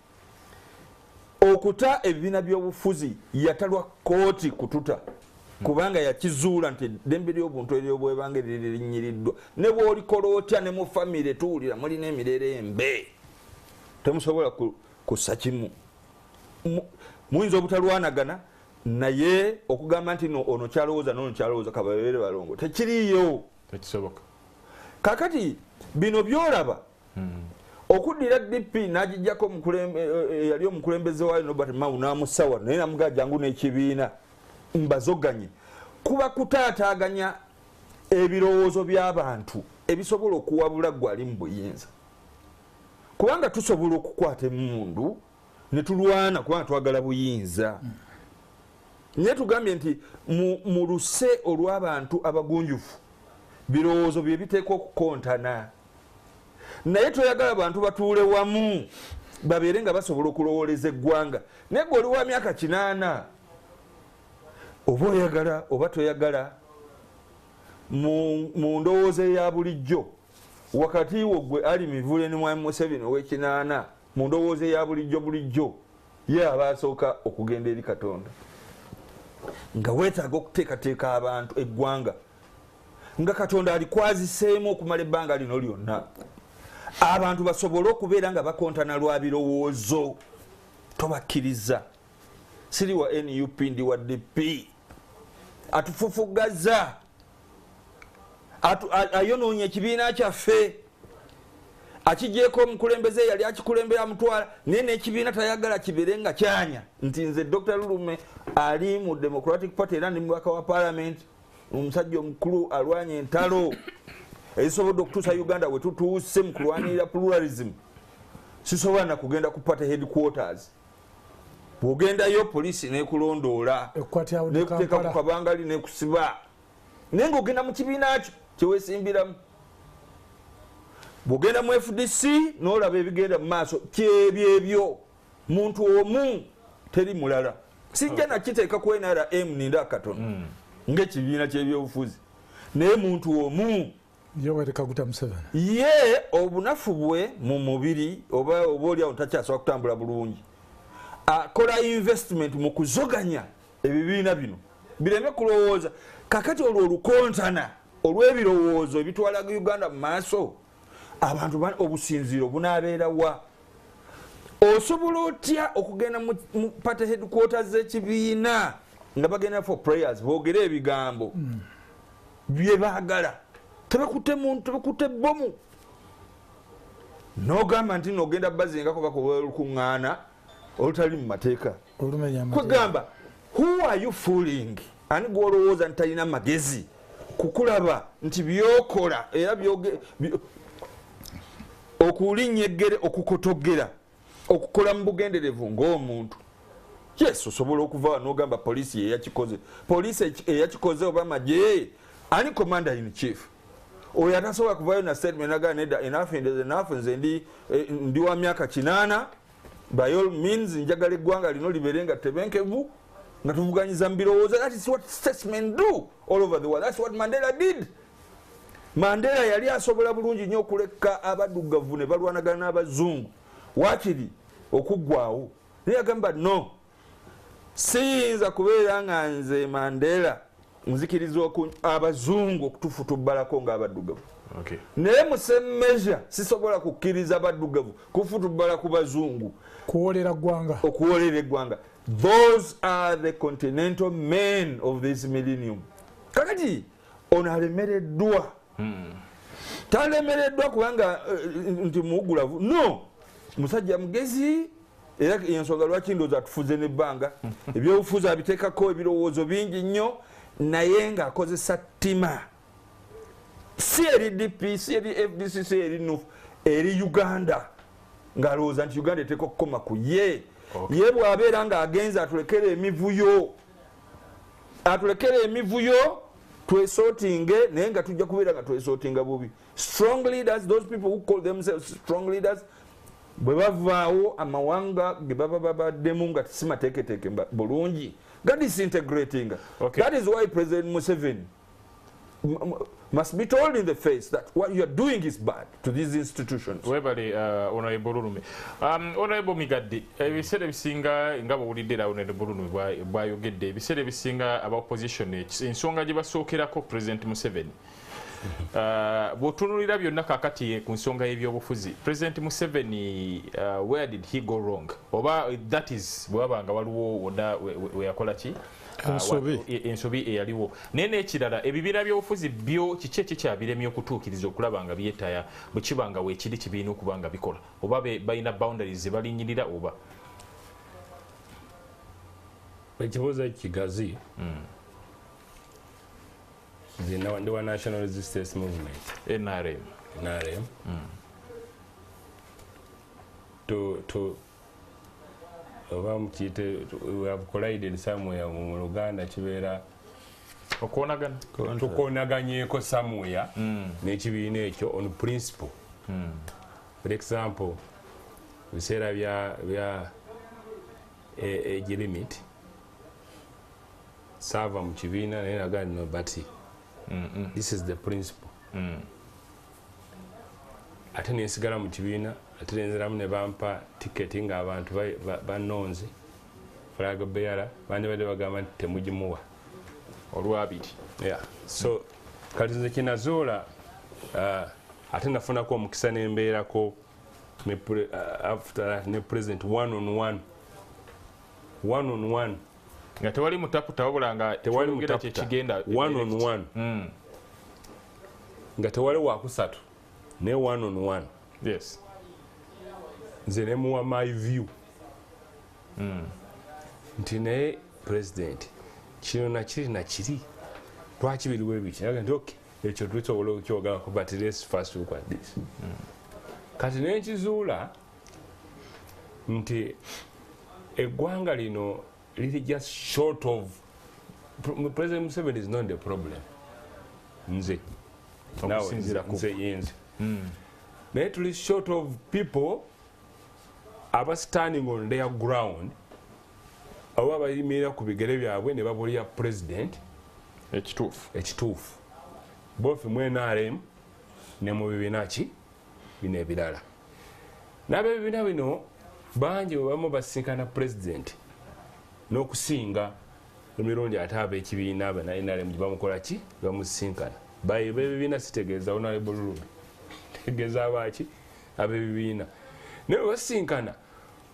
okuta ebibiina by'obufuzi yatalwa kooti kututa kubanga yakizuula nti eddembe ly'obuntu ery'obwebange lirinnyiddwa ne bw'olikola otya ne mu famire tuwulira mulina emirere embe temusobola kussa kimu. Muyinza obutalwanagana naye okugamba nti ono kyalowooza n'ono kyalowooza kababeere balongo tekiriyo. Tekisoboka. kakati bino byolaba okuddira DP n'agijjako yali omukulembeze waayo Nobert Mao n'amusawa naye namugaa jangu n'ekibiina mbazoganye kuba kutaataaganya ebirowoozo by'abantu ebisobola okuwabula gwali mu buyinza kubanga tusobola okukwata emundu ne tulwana kubanga twagala buyinza naye tugambye nti mu luse olw'abantu abagunjufu birowoozo bye biteekwa okukontana naye toyagala abantu batuule wamu babeere nga basobola okulowooleza eggwanga naye gwe oli wa myaka 8 oba oyagala oba toyagala mu ndowooza eya bulijjo wakati wo gwe ali Mivule ne Mwami Museveni ow'ekinaana mu ndowooza eya bulijjo ye aba asooka okugenda eri Katonda nga weetaaga okuteekateeka abantu eggwanga nga Katonda alikwaziseemu okumala ebbanga lino lyonna abantu basobole okubeera nga bakontana lwa birowoozo tobakkiriza siri wa NUP ndi wa DP atufufugaza ayonoonya ekibiina kyaffe akigyeko omukulembeze yali akikulembera amutwala naye n'ekibiina tayagala kibeere nga kyanya nti nze Dr. Lulume ali mu Democratic Party era ndi mubaka wa Palamenti omusajja omukulu alwanya entalo ezisobodde okutuusa Uganda we tutuuse mu kulwanirira pluralism sisobola na kugenda ku party headquarters bw'ogendayo poliisi nekulondoola nekuteeka ku kabangali nekusiba naye ng'ogenda mu kibiina kyo kyeweesimbiramu bw'ogenda mu FDC n'olaba ebigenda mu maaso kyebyebyo muntu omu teri mulala sijja nakiteeka ku NRM ninda katono ng'ekibiina ky'ebyobufuzi naye muntu omu ye obunafu bwe mu mubiri oba oliawo takyasobola kutambula bulungi akola investment mu kuzoganya ebibiina bino bireme kulowooza kakati olwo olukontana olw'ebirowoozo ebitwalaga Uganda mu maaso abantu obusinziiro bunaabeera wa osobola otya okugenda mu party headquarters z'ekibiina nga bagenda for prayers boogera ebigambo bye baagala tebakute muntu tebakute bomu n'ogamba nti n'ogenda bazingako bakola olukuŋŋaana olutali mu mateeka kwegamba who are you fooling ani gwolowooza nti talina magezi kukulaba nti byokola era okulinnya eggere okukotogera okukola mu bugenderevu ng'omuntu yes osobola okuva n'ogamba poliisi eyakikoze poliisi eyakikoze oba magye ani commander in chief oyo atasobola kuvayo na statement agaa enough nze ndi wa myaka 8 by all means njagala eggwanga lino libeere nga tebenkevu nga tuvuganyiza mu birowoozo. That is what statesmen do all over the world. That's what Mandela did. Mandela yali asobola bulungi nnyo okuleka abaddugavu ne balwanagana n'abazungu waakiri okuggwaawo naye agamba no siyinza kubeera nga nze Mandela nzikiriza abazungu okutufutubbalako ng'abaddugavu. Okay. Naye mu same measure sisobola kukkiriza abaddugavu kufutubbala ku bazungu okuwolera eggwanga. Those are the continental men of this millennium. Kakati ono alemereddwa talemereddwa kubanga nti muugulavu no musajja mugezi era ensonga lwaki ndowooza atufuze n'ebbanga ebyobufuzi abiteekako ebirowoozo bingi nnyo naye ng'akozesa ttima si eri DP si eri FDC si eri NUF eri Uganda ng'alowooza nti Uganda eteeka okukoma ku ye. Okay. Ye bw'abeera ng'agenza atulekere emivuyo twesortinge naye nga tujja kubeera nga twesortinga bubi. Strong leaders, those people who call themselves strong leaders, bwe bavaawo amawanga ge baba babaddemu nga tisimateeketeeke bulungi ga disintegrating. Okay. That is why President Museveni must be told in the face that what you are doing is bad to these institutions. Webali Honorable Lulume. Honorable Migadde, ebiseera ebisinga nga bw'owuliddera Honorable Lulume bw'ayogedde ebiseera ebisinga aba opposition ensonga gye basookerako President Museveni. Bw'otunuulira byonna kaakati ku nsonga y'ebyobufuzi President Museveni where did he go wrong? Oba that is bw'aba nga waliwo wonna we yakola ki ensobi eyaliwo naye n'ekirala ebibiina by'obufuzi byo kiki ekikyabiremye okutuukiriza okulaba nga byetaya bwe kiba nga weekiri kibiina okuba nga bikola oba balina boundaries ze balinyirira oba ekibuuzo kigazi nze ndi wa National Resistance Movement NRM oba mukiyite we have collided somewhere mu Luganda kibeera okwonagana tukonaganyeeko somewhere n'ekibiina ekyo on principle for example biseera bya age limit saava mu kibiina naye nagaa no but this is the principle ate nensigala mu kibiina ate nenziramu ne bampa tiketi ng'abantu bannonze flag bearer bandi badde bagamba nti temugimuwa olwabiri so kati nze kinazuula ate nafunako omukisa nembeerako after ne president one on one nga tewali mutaputa wabula nga kyologera kyekigenda one on one nga tewali wakusatu ne one on one yes nze nemuwa my view nti naye president kino nakiri nakiri twakibiriwo ebiki aga nti okay ekyo tusobola okukyogako but let's first look at this kati nenkizuula nti eggwanga lino liri just short of President Museveni is not the problem nze yenze naye tuli short of people aba standing on their ground abo abayimirira ku bigere byabwe ne babulya president ekituufu both mu NRM ne mu bibiina ki bino ebirala n'abebibiina bino bangi webamu basinkana president n'okusinga emirundi ate ab'ekibiina bana NRM gye bamukola ki bamusinkana bebibiina sitegeeza honorable Ruby tegeeza abaaki ab'ebibiina naye basinkana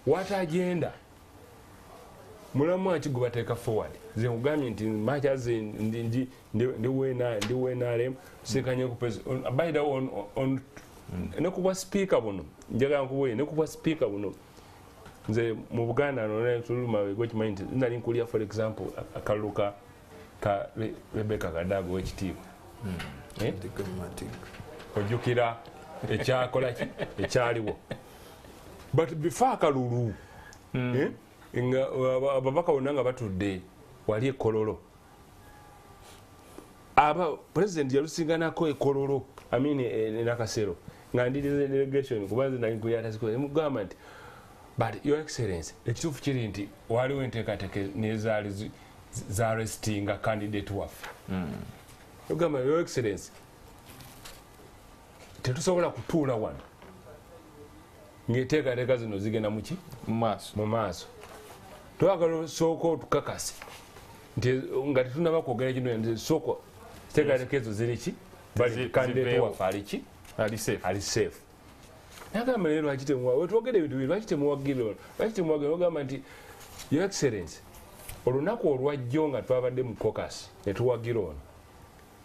what agenda mulamu waki gwe bateeka forward nze nkugambye nti machaze ndi NRM tusinkanye ku president by the on ne kubwa speaker buno njagala nkubuulire ne kubwa speaker buno nze mu Buganda noluluma gokimanyi nti nali nkulya for example akalulu ka Rebecca Kadago w'ekitiibwa ojjukira ekyakola ki ekyaliwo but before akalulu nga ababaka bonna nga batudde wali ekololo aba president yalusinganako ekololo nakasero nga ndi delegation kubanze nali nkuyatazikola mugamba nti but your excellency ekituufu kiri nti waliwo enteekateeka nezaali zarestinga candidate waffe ogamba your excellency tetusobola kutuula wano ng'enteekateeka zino zigenda muki mu maaso twagala osooka otukakase nti nga tetunaba kwogera kino nti sooka enteekateeka ezo ziri ki bali candidate waffe aliki ali safe nagamba naye lwaki temuwa wetwogera ebintu biri lwaki temuwagirira ono lwaki temuwagirira ogamba nti your excellency olunaku olwajjo nga twabadde mu caucus ne tuwagira ono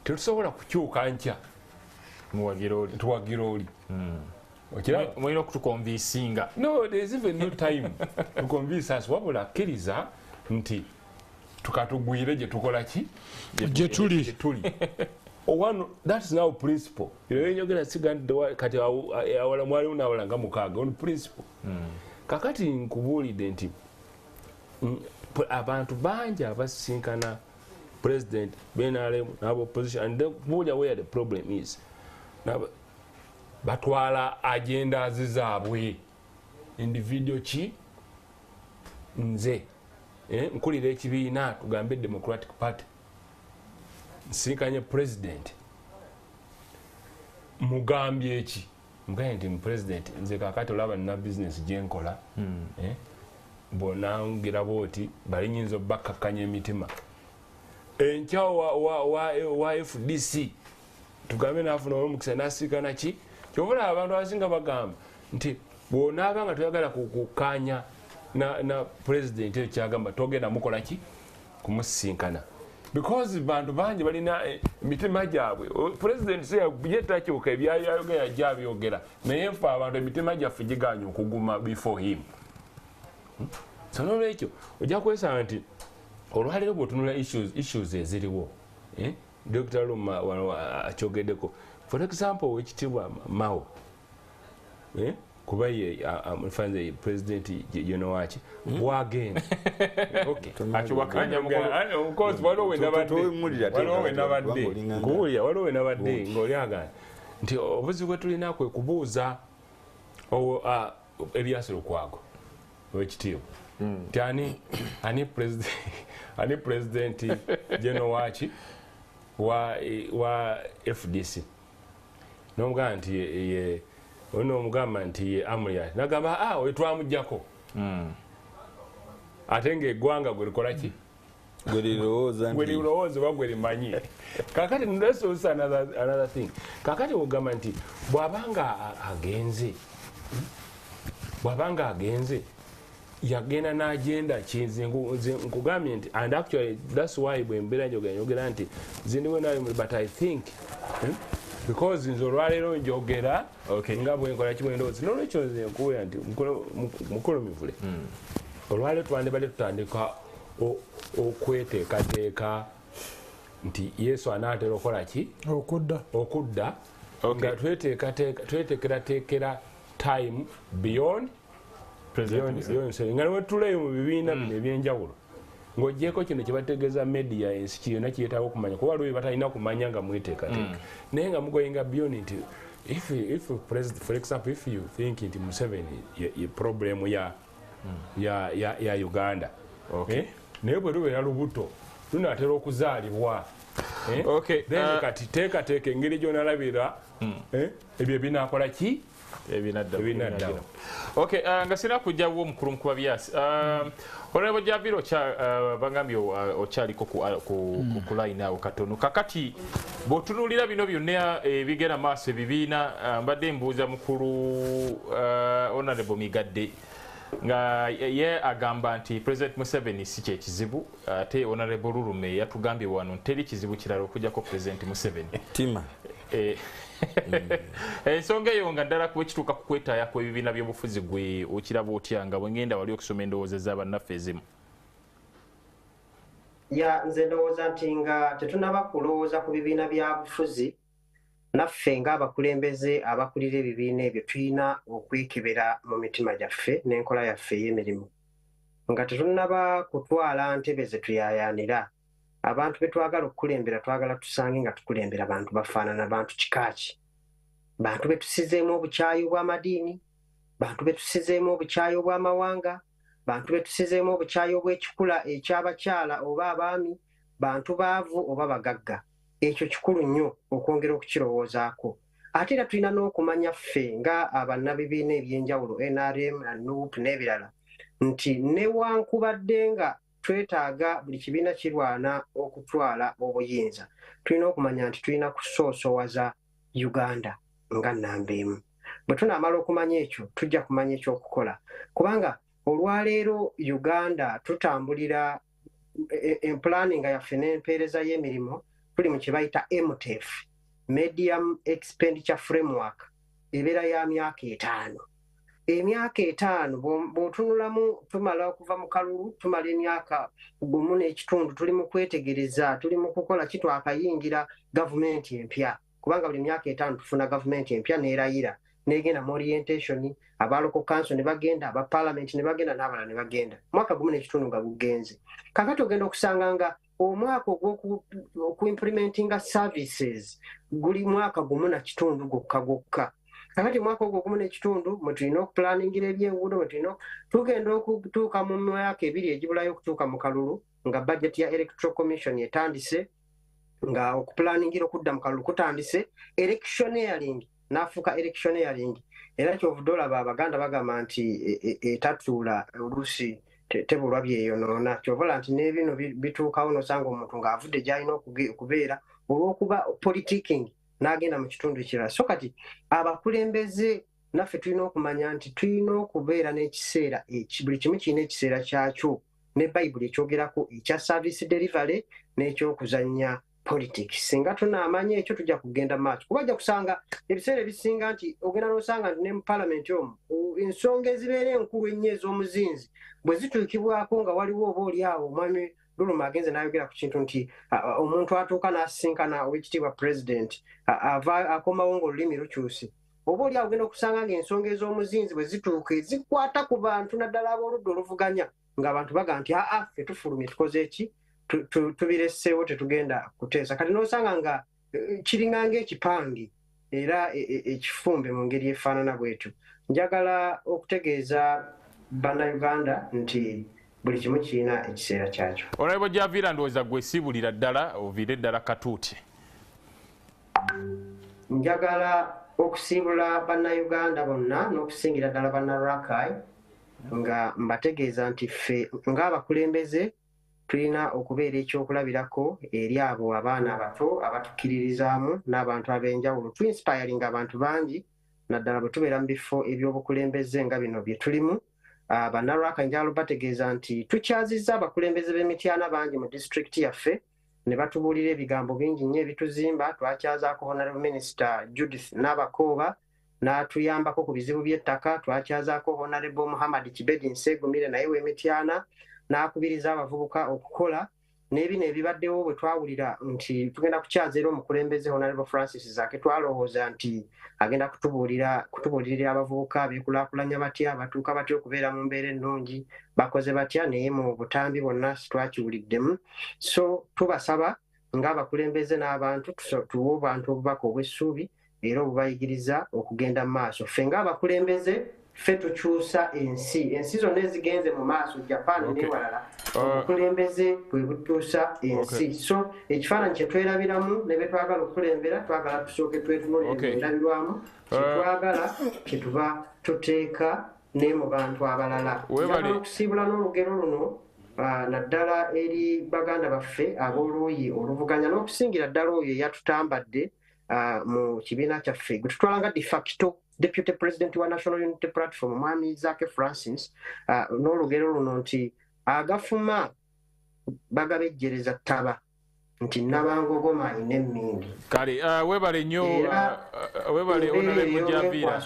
tetusobola kukyuka nkya tuwagira oli mwina okutukonvisinga no there is even no time to convince us wabula akkiriza nti tukatugwire gye tukola ki gye tuli that is now principle njogera sigandi kati awala mwalimu n'awala nga mukaaga on principle kakati nkubuulidde nti abantu bangi abasinkana president BNRM n'aba opposition and kubuulya where the problem is batwala agenda zaabwe individual ki nze nkulira ekibiina tugambe Democratic Party nsinkanye president mugambye eki mugambye nti president nze kakati olaba nina business gyenkola bonangira booti balinyinza obbakakkanya emitima enkya wa FDC tugambe naafuna omukisa nasinkana ki kyobula abantu abasinga bagamba nti bwonaaba nga toyagala kukanya na president ekyagamba togenda mukola ki kumusisinkana because bantu bangi balina emitima gyabwe president yetakyuka ebyayogera gyabyogera naye nfe abantu emitima gyaffe giganya okuguma before him so nolwekyo ojja kwesanga nti olwaleero bwotunula issues eziriwo Dr. Luma akyogeddeko for example wekitibwa Mao kuba ye mfanze president yenowaki bwagenda waliwo nabadde ng'olyagana nti obuzibu bwe tulina kwe kubuuza Erias Lukwago wekitiibwa nti ani president yenowaki wa FDC nomugamba nti ye ono omugamba nti ye Amuriat nagamba oyo twamuggyako ate ng'eggwanga gwe likolaki gwe lirowooza oba gwe limanyi kakati nlesosa another thing kakati ogamba nti bw'abanga agenze yagenda n'agenda kinze nkugambye nti and actually that's why bwe mbeera njogera nti zindiwe nayo but I think because nze olwaleero njogera nga bwenkola kimwendoozi nolwekyo nze nkuwera nti mukolo mivule olwaleero twandibadde tutandika okweteekateeka nti Yesu anaatera okukola ki okudda nga tweteekerateekera time beyond nga newetuleyo mu bibiina bino ebyenjawulo ng'ogyeko kino kyebategeeza media ensi kiyona kiyetaaga okumanya kuba lwe batalina kumanya nga mweteekateeka naye nga mugoyinga beyond nti if for example if you think nti Museveni ye problem ya Uganda naye bwe lubeera lubuto lunaatera okuzaalibwa then kati teekateeka engeri gy'onalabira ebyo ebinaakola ki ebinaddawo nga sina kujjawo omukulu mukuba byasi Honorable Javiro bagambye okyaliko ku line awo katono kakati bw'otunuulira bino byonna ebigenda maaso ebibiina mbadde mbuuza mukulu Honorable Migadde nga ye agamba nti President Museveni si kyekizibu ate Honorable Lulume yatugambye wano teri kizibu kirala okujjako President Museveni tima ensonga eyo nga ddala kuba ekituuka ku kwetaaya kw'ebibiina by'obufuzi gwe okiraba otya nga bwe ngenda wali okusoma endowooza z'abannaffe ezimu nze ndowooza nti nga tetunaba kulowooza ku bibiina bya bufuzi naffe ng'abakulembeze abakulira ebibiina ebyo tulina okwekebera mu mitima gyaffe n'enkola yaffe ey'emirimu nga tetunaba kutwala ntebe ze tuyaayaanira abantu be twagala okukulembera twagala tusange nga tukulembera abantu bafaanana bantu kikaaki bantu be tusizeemu obukyayi obw'amadiini bantu be tusizeemu obukyayi obw'amawanga bantu be tusizeemu obukyayi obw'ekikula eky'abakyala oba abaami bantu baavu oba bagagga ekyo kikulu nnyo okwongera okukirowoozaako ate era tulina n'okumanya ffe nga abannabibiina ebyenjawulo NRM NUP n'ebirala nti newankubadde nga twetaaga buli kibiina kirwana okutwala obuyinza tulina okumanya nti tulina kusoosowaza Uganda nga nnamba emu bwe tunaamala okumanya ekyo tujja kumanya ekyokukola kubanga olwaleero Uganda tutambulira empulaninga yaffe n'empeereza y'emirimu tuli mu kye bayita MTF Medium Expenditure Framework ebeera ya myaka 5 emyaka 5 bw'otunulamu tumala okuva mu kalulu tumala emyaka 1.5 tuli mu kwetegereza tuli mu kukola kitwakayingira gavumenti empya kubanga buli myaka 5 tufuna gavumenti empya neerayira negenda mu orientation aba local council ne bagenda aba parliament ne bagenda n'abalala ne bagenda mwaka 1.5 nga gugenze kakati ogenda okusanga nga omwaka ogw'okuimplementinga services guli mwaka 1.5 gwokka kakati mwaka ogwo 1.5 mwe tulina okupulaningira ebyenguudo mwe tulina tugenda okutuuka mu myaka 2 egibulayo okutuuka mu kalulu nga budget ya electoral commission etandise nga okupulaningira okudda mu kalulu kutandise electioneering n'afuuka electioneering era kyovuddde olaba abaganda bagamba nti etatuula oluusi tebulwa byeyonoona kyovola nti n'ebino bituukawo nosanga omuntu ng'avudde gy'alina okubeera olw'okuba politiking n'agenda mu kitundu ekirala so kati abakulembeze naffe tulina okumanya nti tulina okubeera n'ekiseera buli kimu kirina ekiseera kyakyo ne Bayibuli ekyogerako ekya service delivery n'ekyokuzannya politics. Singa tunaamanya ekyo tujja kugenda maaso. Kuba ajja kusanga ebiseera ebisinga nti ogenda n'osanga nti ne mu Palamenti omwo ensonga ezibeera enkulu ennyo ez'omuzinzi bwe zituukibwako nga waliwo oba oliawo omwami Luluma agenze n'ayogera ku kintu nti omuntu atuuka n'asisinkana ow'ekitiibwa President akomawo ng'olulimi lukyuse. Oba oliawo ogenda okusanga ng'ensonga ez'omuzinzi bwe zituuka zikwata ku bantu naddala ab'oludda oluvuganya ng'abantu baga nti ffe tufulumye tukoze eki tubireseewo tetugenda kuteesa. Kati n'osanga nga kiringa ng'ekipange era ekifumbe mu ngeri efaanana bwetyo. Njagala okutegeeza bannayuganda nti buli kimu kirina ekiseera kyakyo. Olwaibo gy'aviira ndowooza gwe siibulira ddala oviire ddala katuuti. Njagala okusiibula bannayuganda bonna n'okusingira ddala bannarakai nga mbategeeza nti ffe ng'abakulembeze tulina okubeera ekyokulabirako eri abo abaana abato abatukkiririzaamu n'abantu ab'enjawulo. Twinsipayalinga abantu bangi naddala bwe tubeera mu bifo eby'obukulembeze nga bino bye tulimu. Bannarakai njagala bategeeza nti tukyazizza abakulembeze b'emityana bangi mu disitulikiti yaffe ne batubuulira ebigambo bingi nnyo ebituzimba. Twakyazaako Honorable Minister Judith Nabakooba n'atuyambako ku bizibu by'ettaka. Twakyazaako Honorable Muhammad Kibedi Nsegumire naye w'emityana n'akubiriza abavubuka okukola. N'ebino ebibaddewo bwe twawulira nti tugenda kukyaza era omukulembeze Honorable Francis Zaake twalowooza nti agenda kutubuulirira abavubuka beekulaakulanya batya, batuuka batya okubeera mu mbeera ennungi, bakoze batya, naye mu butambi bonna sitwakiwuliddemu. So tubasaba ng'abakulembeze n'abantu tuwe abantu obubaka obw'essuubi era obubayigiriza okugenda mu maaso. Ffe ng'abakulembeze ffe tukyusa ensi zonna ezigenze mu maaso, Japan n'ewalala, obukulembeze bwe butuusa ensi. So ekifaananyi kye twerabiramu ne be twagala okukulembera twagala tusooke twetunulire endabirwamu kyetwagala kye tuba tuteeka ne mu bantu abalala. Njagala okusiibula n'olugero luno naddala eri baganda baffe ab'oluuyi oluvuganya n'okusingira ddala oyo eyatutambadde mu kibiina kyaffe gwe tutwala nga de facto Deputy President wa National Unity Platform Mwami Zaake Francis n'olugero luno nti agafuma bagabejjereza ttaba nti nabangogoma ayina emmindi. Kale webale nnyo webale Honorable Javiira.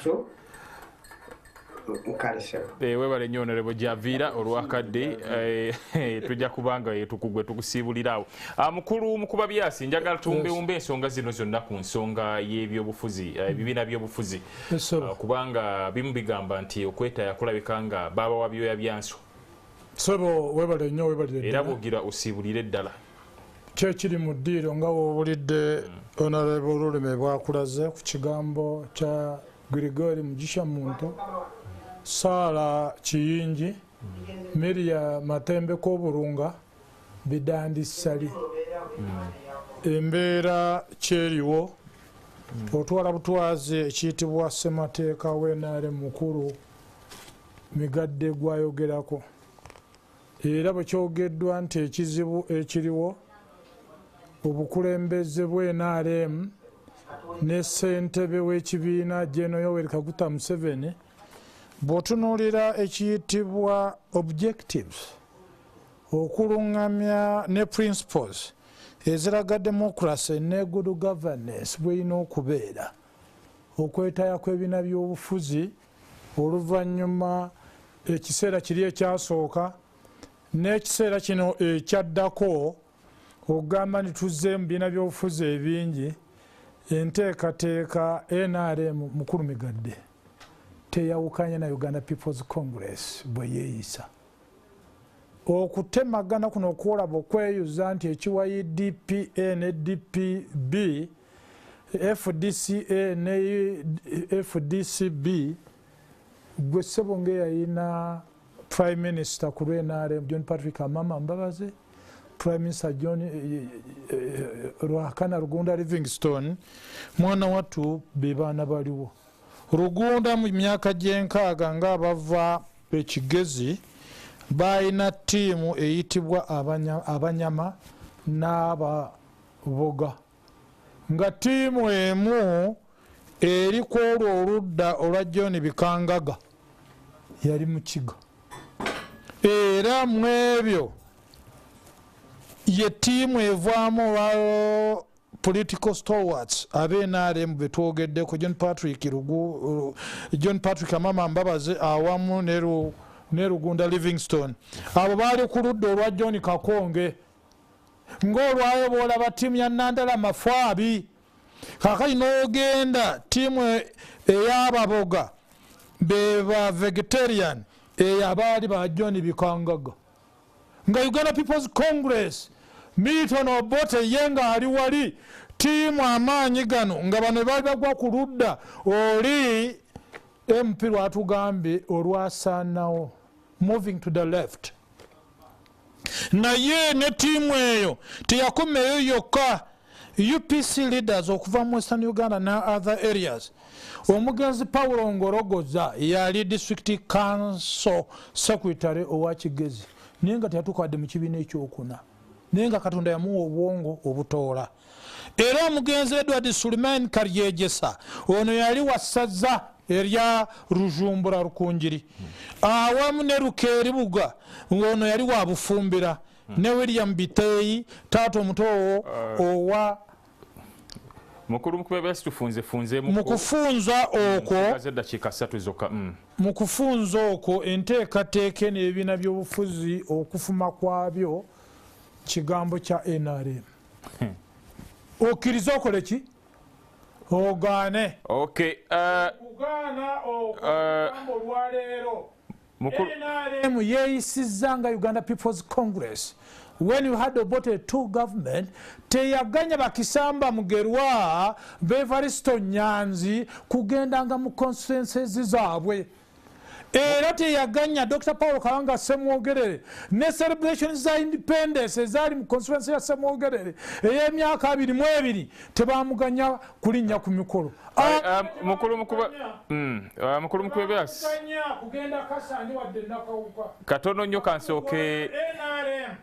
Webale nnyo Honorable Javiira olwakadde tujja kubanga tukugwe tukusiibulirawo. Mukulu Mukuba Byasi njagala tumbewumbe ensonga zino zonna ku nsonga y'ebyobufuzi ebibiina by'obufuzi kubanga bimu bigamba nti okwetaya kulabika nga baabawa byoya byanso. Sebo webale nnyo webale era bwogira osiibulire ddala kyekiri mu ddiiro nga woowulidde Honorable Luleme bwakulaze ku kigambo kya Grigori Mugisha Muntu, Sala Kiyingi, Miria Matembe Koburunga, Bidandi Sali. Embeera kyeriwo otwala butwazi ekiyitibwa ssemateeka w'enaale mukulu Migadde gwayogerako. Era bwe kyogeddwa nti ekizibu ekiriwo obukulembeze bw'NRM ne ssentebe w'ekibiina General Yoweri Kaguta Museveni bw'otunuulira ekiyitibwa objectives okulungamya ne principles eziraga democracy ne good governance bw'erina okubeera okwetaya kw'ebibiina by'obufuzi oluvannyuma ekiseera kiri ekyasooka n'ekiseera kino ekyaddako ogamba nti tuzze mu bibiina by'obufuzi ebingi. Enteekateeka NRM mukulu Migadde teyawukanye na Uganda People's Congress bwe yeeyisa. Okutemagana kuno okwolaba okweyuza nti ekiwa DPA ne DPB, FDCA ne FDCB gwe ssebo ng'eyayina Prime Minister ku lw'NRM John Patrick Amama Mbabazi, Prime Minister John Rwakana Rugunda Livingstone, mwana wattu be baana baliwo. Rugunda mu myaka gy'enkaaga ng'abava ekigezi balina ttiimu eyitibwa Abanyama n'Ababoga. Nga ttiimu emu eri ku olwo oludda olwa John Bikangaga yali Mukiga. era mwebyo ye tiimu evaamu olwa political stalwarts ab'NRM betwogeddeko John Patrick Amama Mbabazi awamu ne Rugunda Livingstone abo baali ku ludda olwa John Kakonge ng'olwayo bw'olaba ttiimu ya Nandala Mafwabi kakati n'ogenda ttiimu ey'ababoga beba vegetarian abaali ba John Bikangaga nga Uganda People's Congress Milton Obote yenga ali wali tiimu amaanyi gano nga bano baali bagwa ku ludda oli MP lwatugambye olwasaanawo moving to the left naye ne tiimu eyo teyakomeyo yokka UPC leaders okuva mu Western Uganda na other areas omugenzi Paulo Ngorogoza yali district council secretary owa Kigezi naye nga teyatukadde mu kibiina ekyokuna naye nga Katonda yamuwa obwongo obutoola era omugenzi Edward Suleiman Karyejesa ono yali wassaza erya Rujumbura Rukungiri awamu ne Rukeeribuga ono yali wa Bufumbira ne William Biteyi taata omutoowo owa mukulu mukubebe tufunze mukufunza okwo dakika 3 zokka mukufunza okwo enteekateeka n'ebibiina by'obufuzi okufuma kwabyo kigambo kya NRM okkiriza okole ki ogaane ogaana okugambo olwaleero NRM yeeyisizza nga Uganda People's Congress when you had Obote 2 government teyaganya bakisamba Mugerwa Bevaristo Nyanzi kugendanga mu constituencies zaabwe era teyaganya Dr. Paul Kawanga Semwogerere ne celebrations za independence ezali mu constituency ya Semwogerere ey'emyaka 22 tebamuganya kulinnya ku mikolo mukulu mukubebe kugenda kasandi wadde nakawuka katono nnyo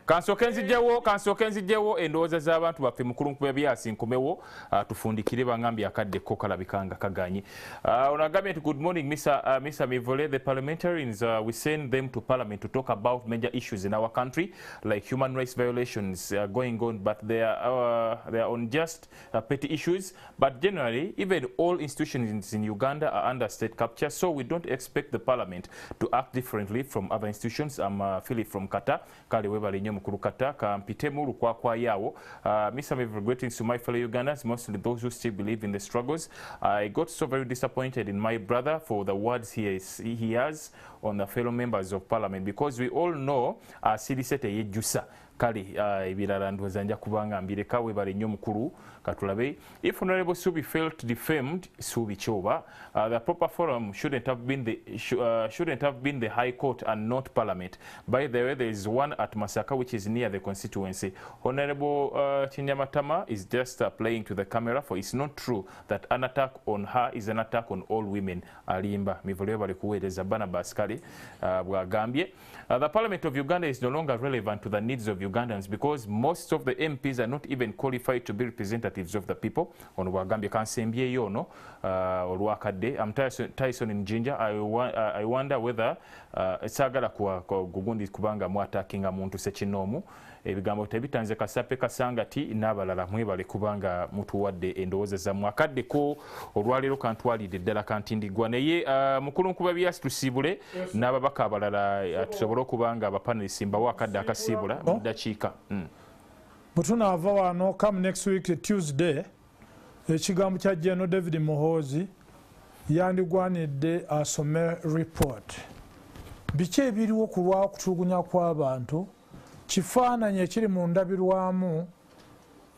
kansooke nzijjawo endowooza z'abantu baffe mukulu mukubebe asinkomewo tufundikire bangambye akadde ko kalabikanga kaganye ono agambye nti good morning Mr. Mivole, the parliamentarians we send them to parliament to talk about major issues in our country like human rights violations going on, but they are on just petty issues, but generally even all institutions in Uganda are under state capture, so we don't expect the parliament to act differently from other institutions. I'm Philip from Kata kali webali nnyo mukulu Kata kampitemu lukwakwa yawo. Mr. Mivre, greetings to my fellow Ugandans, mostly those who still believe in the struggles. I got so very disappointed in my brother for the words he has on the fellow members of parliament, because we all know sirisete yejusa kali ebirala ndowooza nja kubanga mbireka webale nnyo mukulu katulabe. If Honorable Subi felt defamed, Subi Choba, the proper forum shouldn't have been the High Court and not Parliament. By the way, there is one at Masaka which is near the constituency. Honorable Chinyamatama is just playing to the camera, for it's not true that an attack on her is an attack on all women. Alimba Mivole bali kuweereza Barnabas kali bwagambye. The Parliament of Uganda is no longer relevant to the needs of Ugandans because most of the MPs are not even qualified to be representatives of the people. Ono bwagambye kansembye yono olwakadde. I'm Tyson in Jinja. I wonder whether esagala gugundi kubanga mwatakinga muntu sekinoomu. EbigamboTebitta nze Kasape Kasangati n'abalala mwebale kubanga mutuwadde endowooza zammwe akaddeko olwaleero kantwalidde ddala kantindigwa naye mukulu nkuba byasi tusiibule n'ababaka abalala tusobole okubanga abapanelisi mbawo akadde akasiibula mu ddakiika bwe tunaava wano come next week Tuesday ekigambo kya General David Muhoozi yandigwanidde asome report biki ebiriwo ku lw'okutulugunya kw'abantu kifaananyi ekiri mu ndabirwamu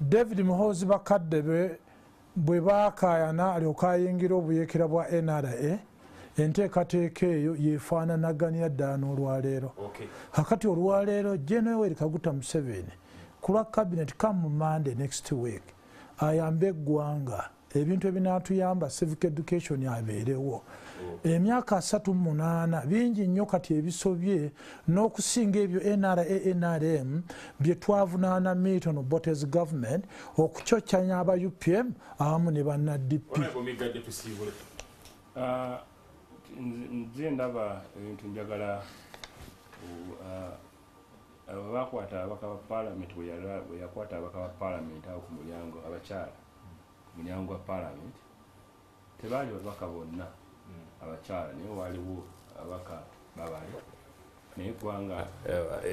David Muhoozi bakadde bwe baakaayana alyoka ayingira obuyeekera bwa NRA enteekateeka eyo yefaananaganira ddala n'olwaleero kakati olwaleero General Yoweri Kaguta Museveni ku lwa cabinet come Monday next week ayambe eggwanga ebintu ebinaatuyamba civic education abeerewo emyaka 38 bingi nnyo kati ebisobye n'okusinga ebyo NRM bye twavunaana Milton Obote's government okucoccanya aba UPM awamu ne banna DP. Nze ndaba ebintu njagala bakwata abaka ba parliament bwe yakwata abaka ba parliament awo ku mulyango abakyala ku mulyango wa parliament tebaali babaka bonna abakyala naye waliwo abaka babali naye kubanga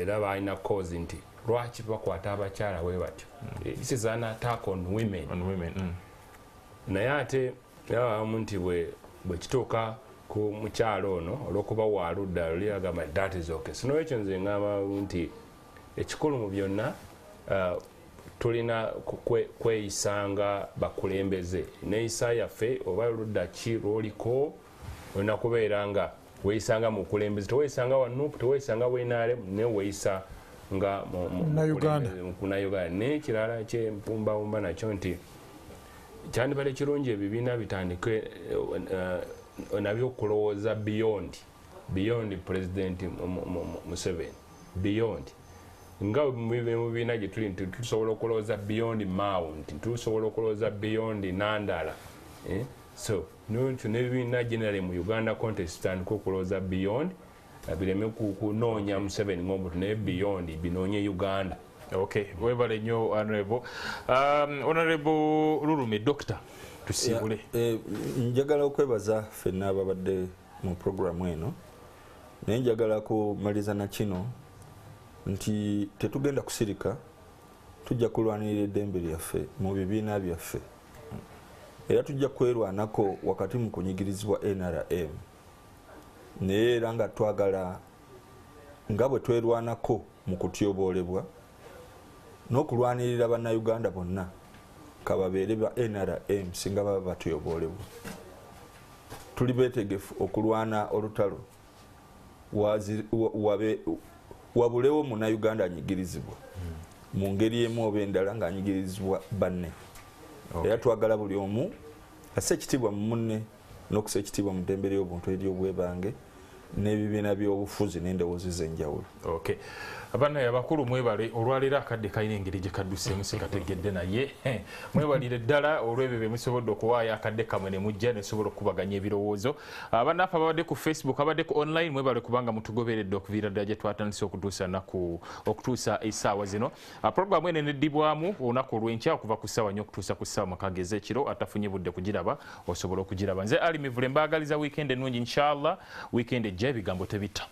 era balina cause nti lwaki bakwata abakyala bwe batyo this is an attack on women. Naye ate yabamu nti bwe kituuka ku mukyalo ono olw'okuba waaludda luli agamba that is okay. Sinolwekyo nze ngamba nti ekikulu mu byonna tulina kweyisanga bakulembeze neeyisa yaffe oba ludda ki lwoliko olina kubeera nga weeyisanga mu bukulembeze teweeyisanga wa nuupu teweeyisanga bwenaale ne weeyisa nga munauganda n'ekirala kyempumbawumba nakyo nti kyandibale kirungi ebibiina bitandike nabyo okulowooza beyond President Museveni beyond nga mu bibiina gye tuli nti tusobola okulowooza beyond Mao nti tusobola okulowooza beyond Nandala so n'ebibiina generally mu Uganda context tutandika okulowooza beyond bireme kunoonya Museveni ng'omuntu naye beyond binoonye Uganda. Okay, webale nnyo Honorable Lulumi Doctor tusibule. Njagala okwebaza ffenna ababadde mu programu eno naye njagala kumaliza na kino nti tetugenda kusirika tujja kulwanirira eddembe lyaffe mu bibiina byaffe era tujja kwerwanako wakati mu kunyigirizibwa NRM naye era nga twagala nga bwe twerwanako mu kutyoboolebwa n'okulwanirira bannayuganda bonna kababeere ba NRM singa baba batyoboolebwa tuli beetegefu okulwana olutalo wabulewo munnayuganda anyigirizibwa mu ngeri emu oba endala ng'anyigirizibwa banne era twagala buli omu asse ekitiibwa mu munne n'okussa ekitiibwa mu ddembe ly'obuntu ery'obwebange n'ebibiina by'obufuzi n'endowoozi z'enjawulo. Okay. Abana abakulu mwebale olwalira akadde kalina engeri gye kadduseemu sekategedde naye mwebalire ddala olw'ebyo bye musobodde okuwaayo akadde kamwe ne mujja ne sobola okubaganya ebirowoozo. Abannaffe abadde ku Facebook abadde ku online mwebale kubanga mutugoberedde okuviira ddala gye twatandise okutuusa essaawa zino. Programu eno neddibwamu olunaku olw'enkya okuva ku ssaawa 4 okutuusa ku ssaawa 6 ez'ekiro atafunye budde kugiraba osobola okugiraba. Nze Ali Mivule mbaagaliza weekend ennungi inshallah weekend ejja ebigambo tebitta.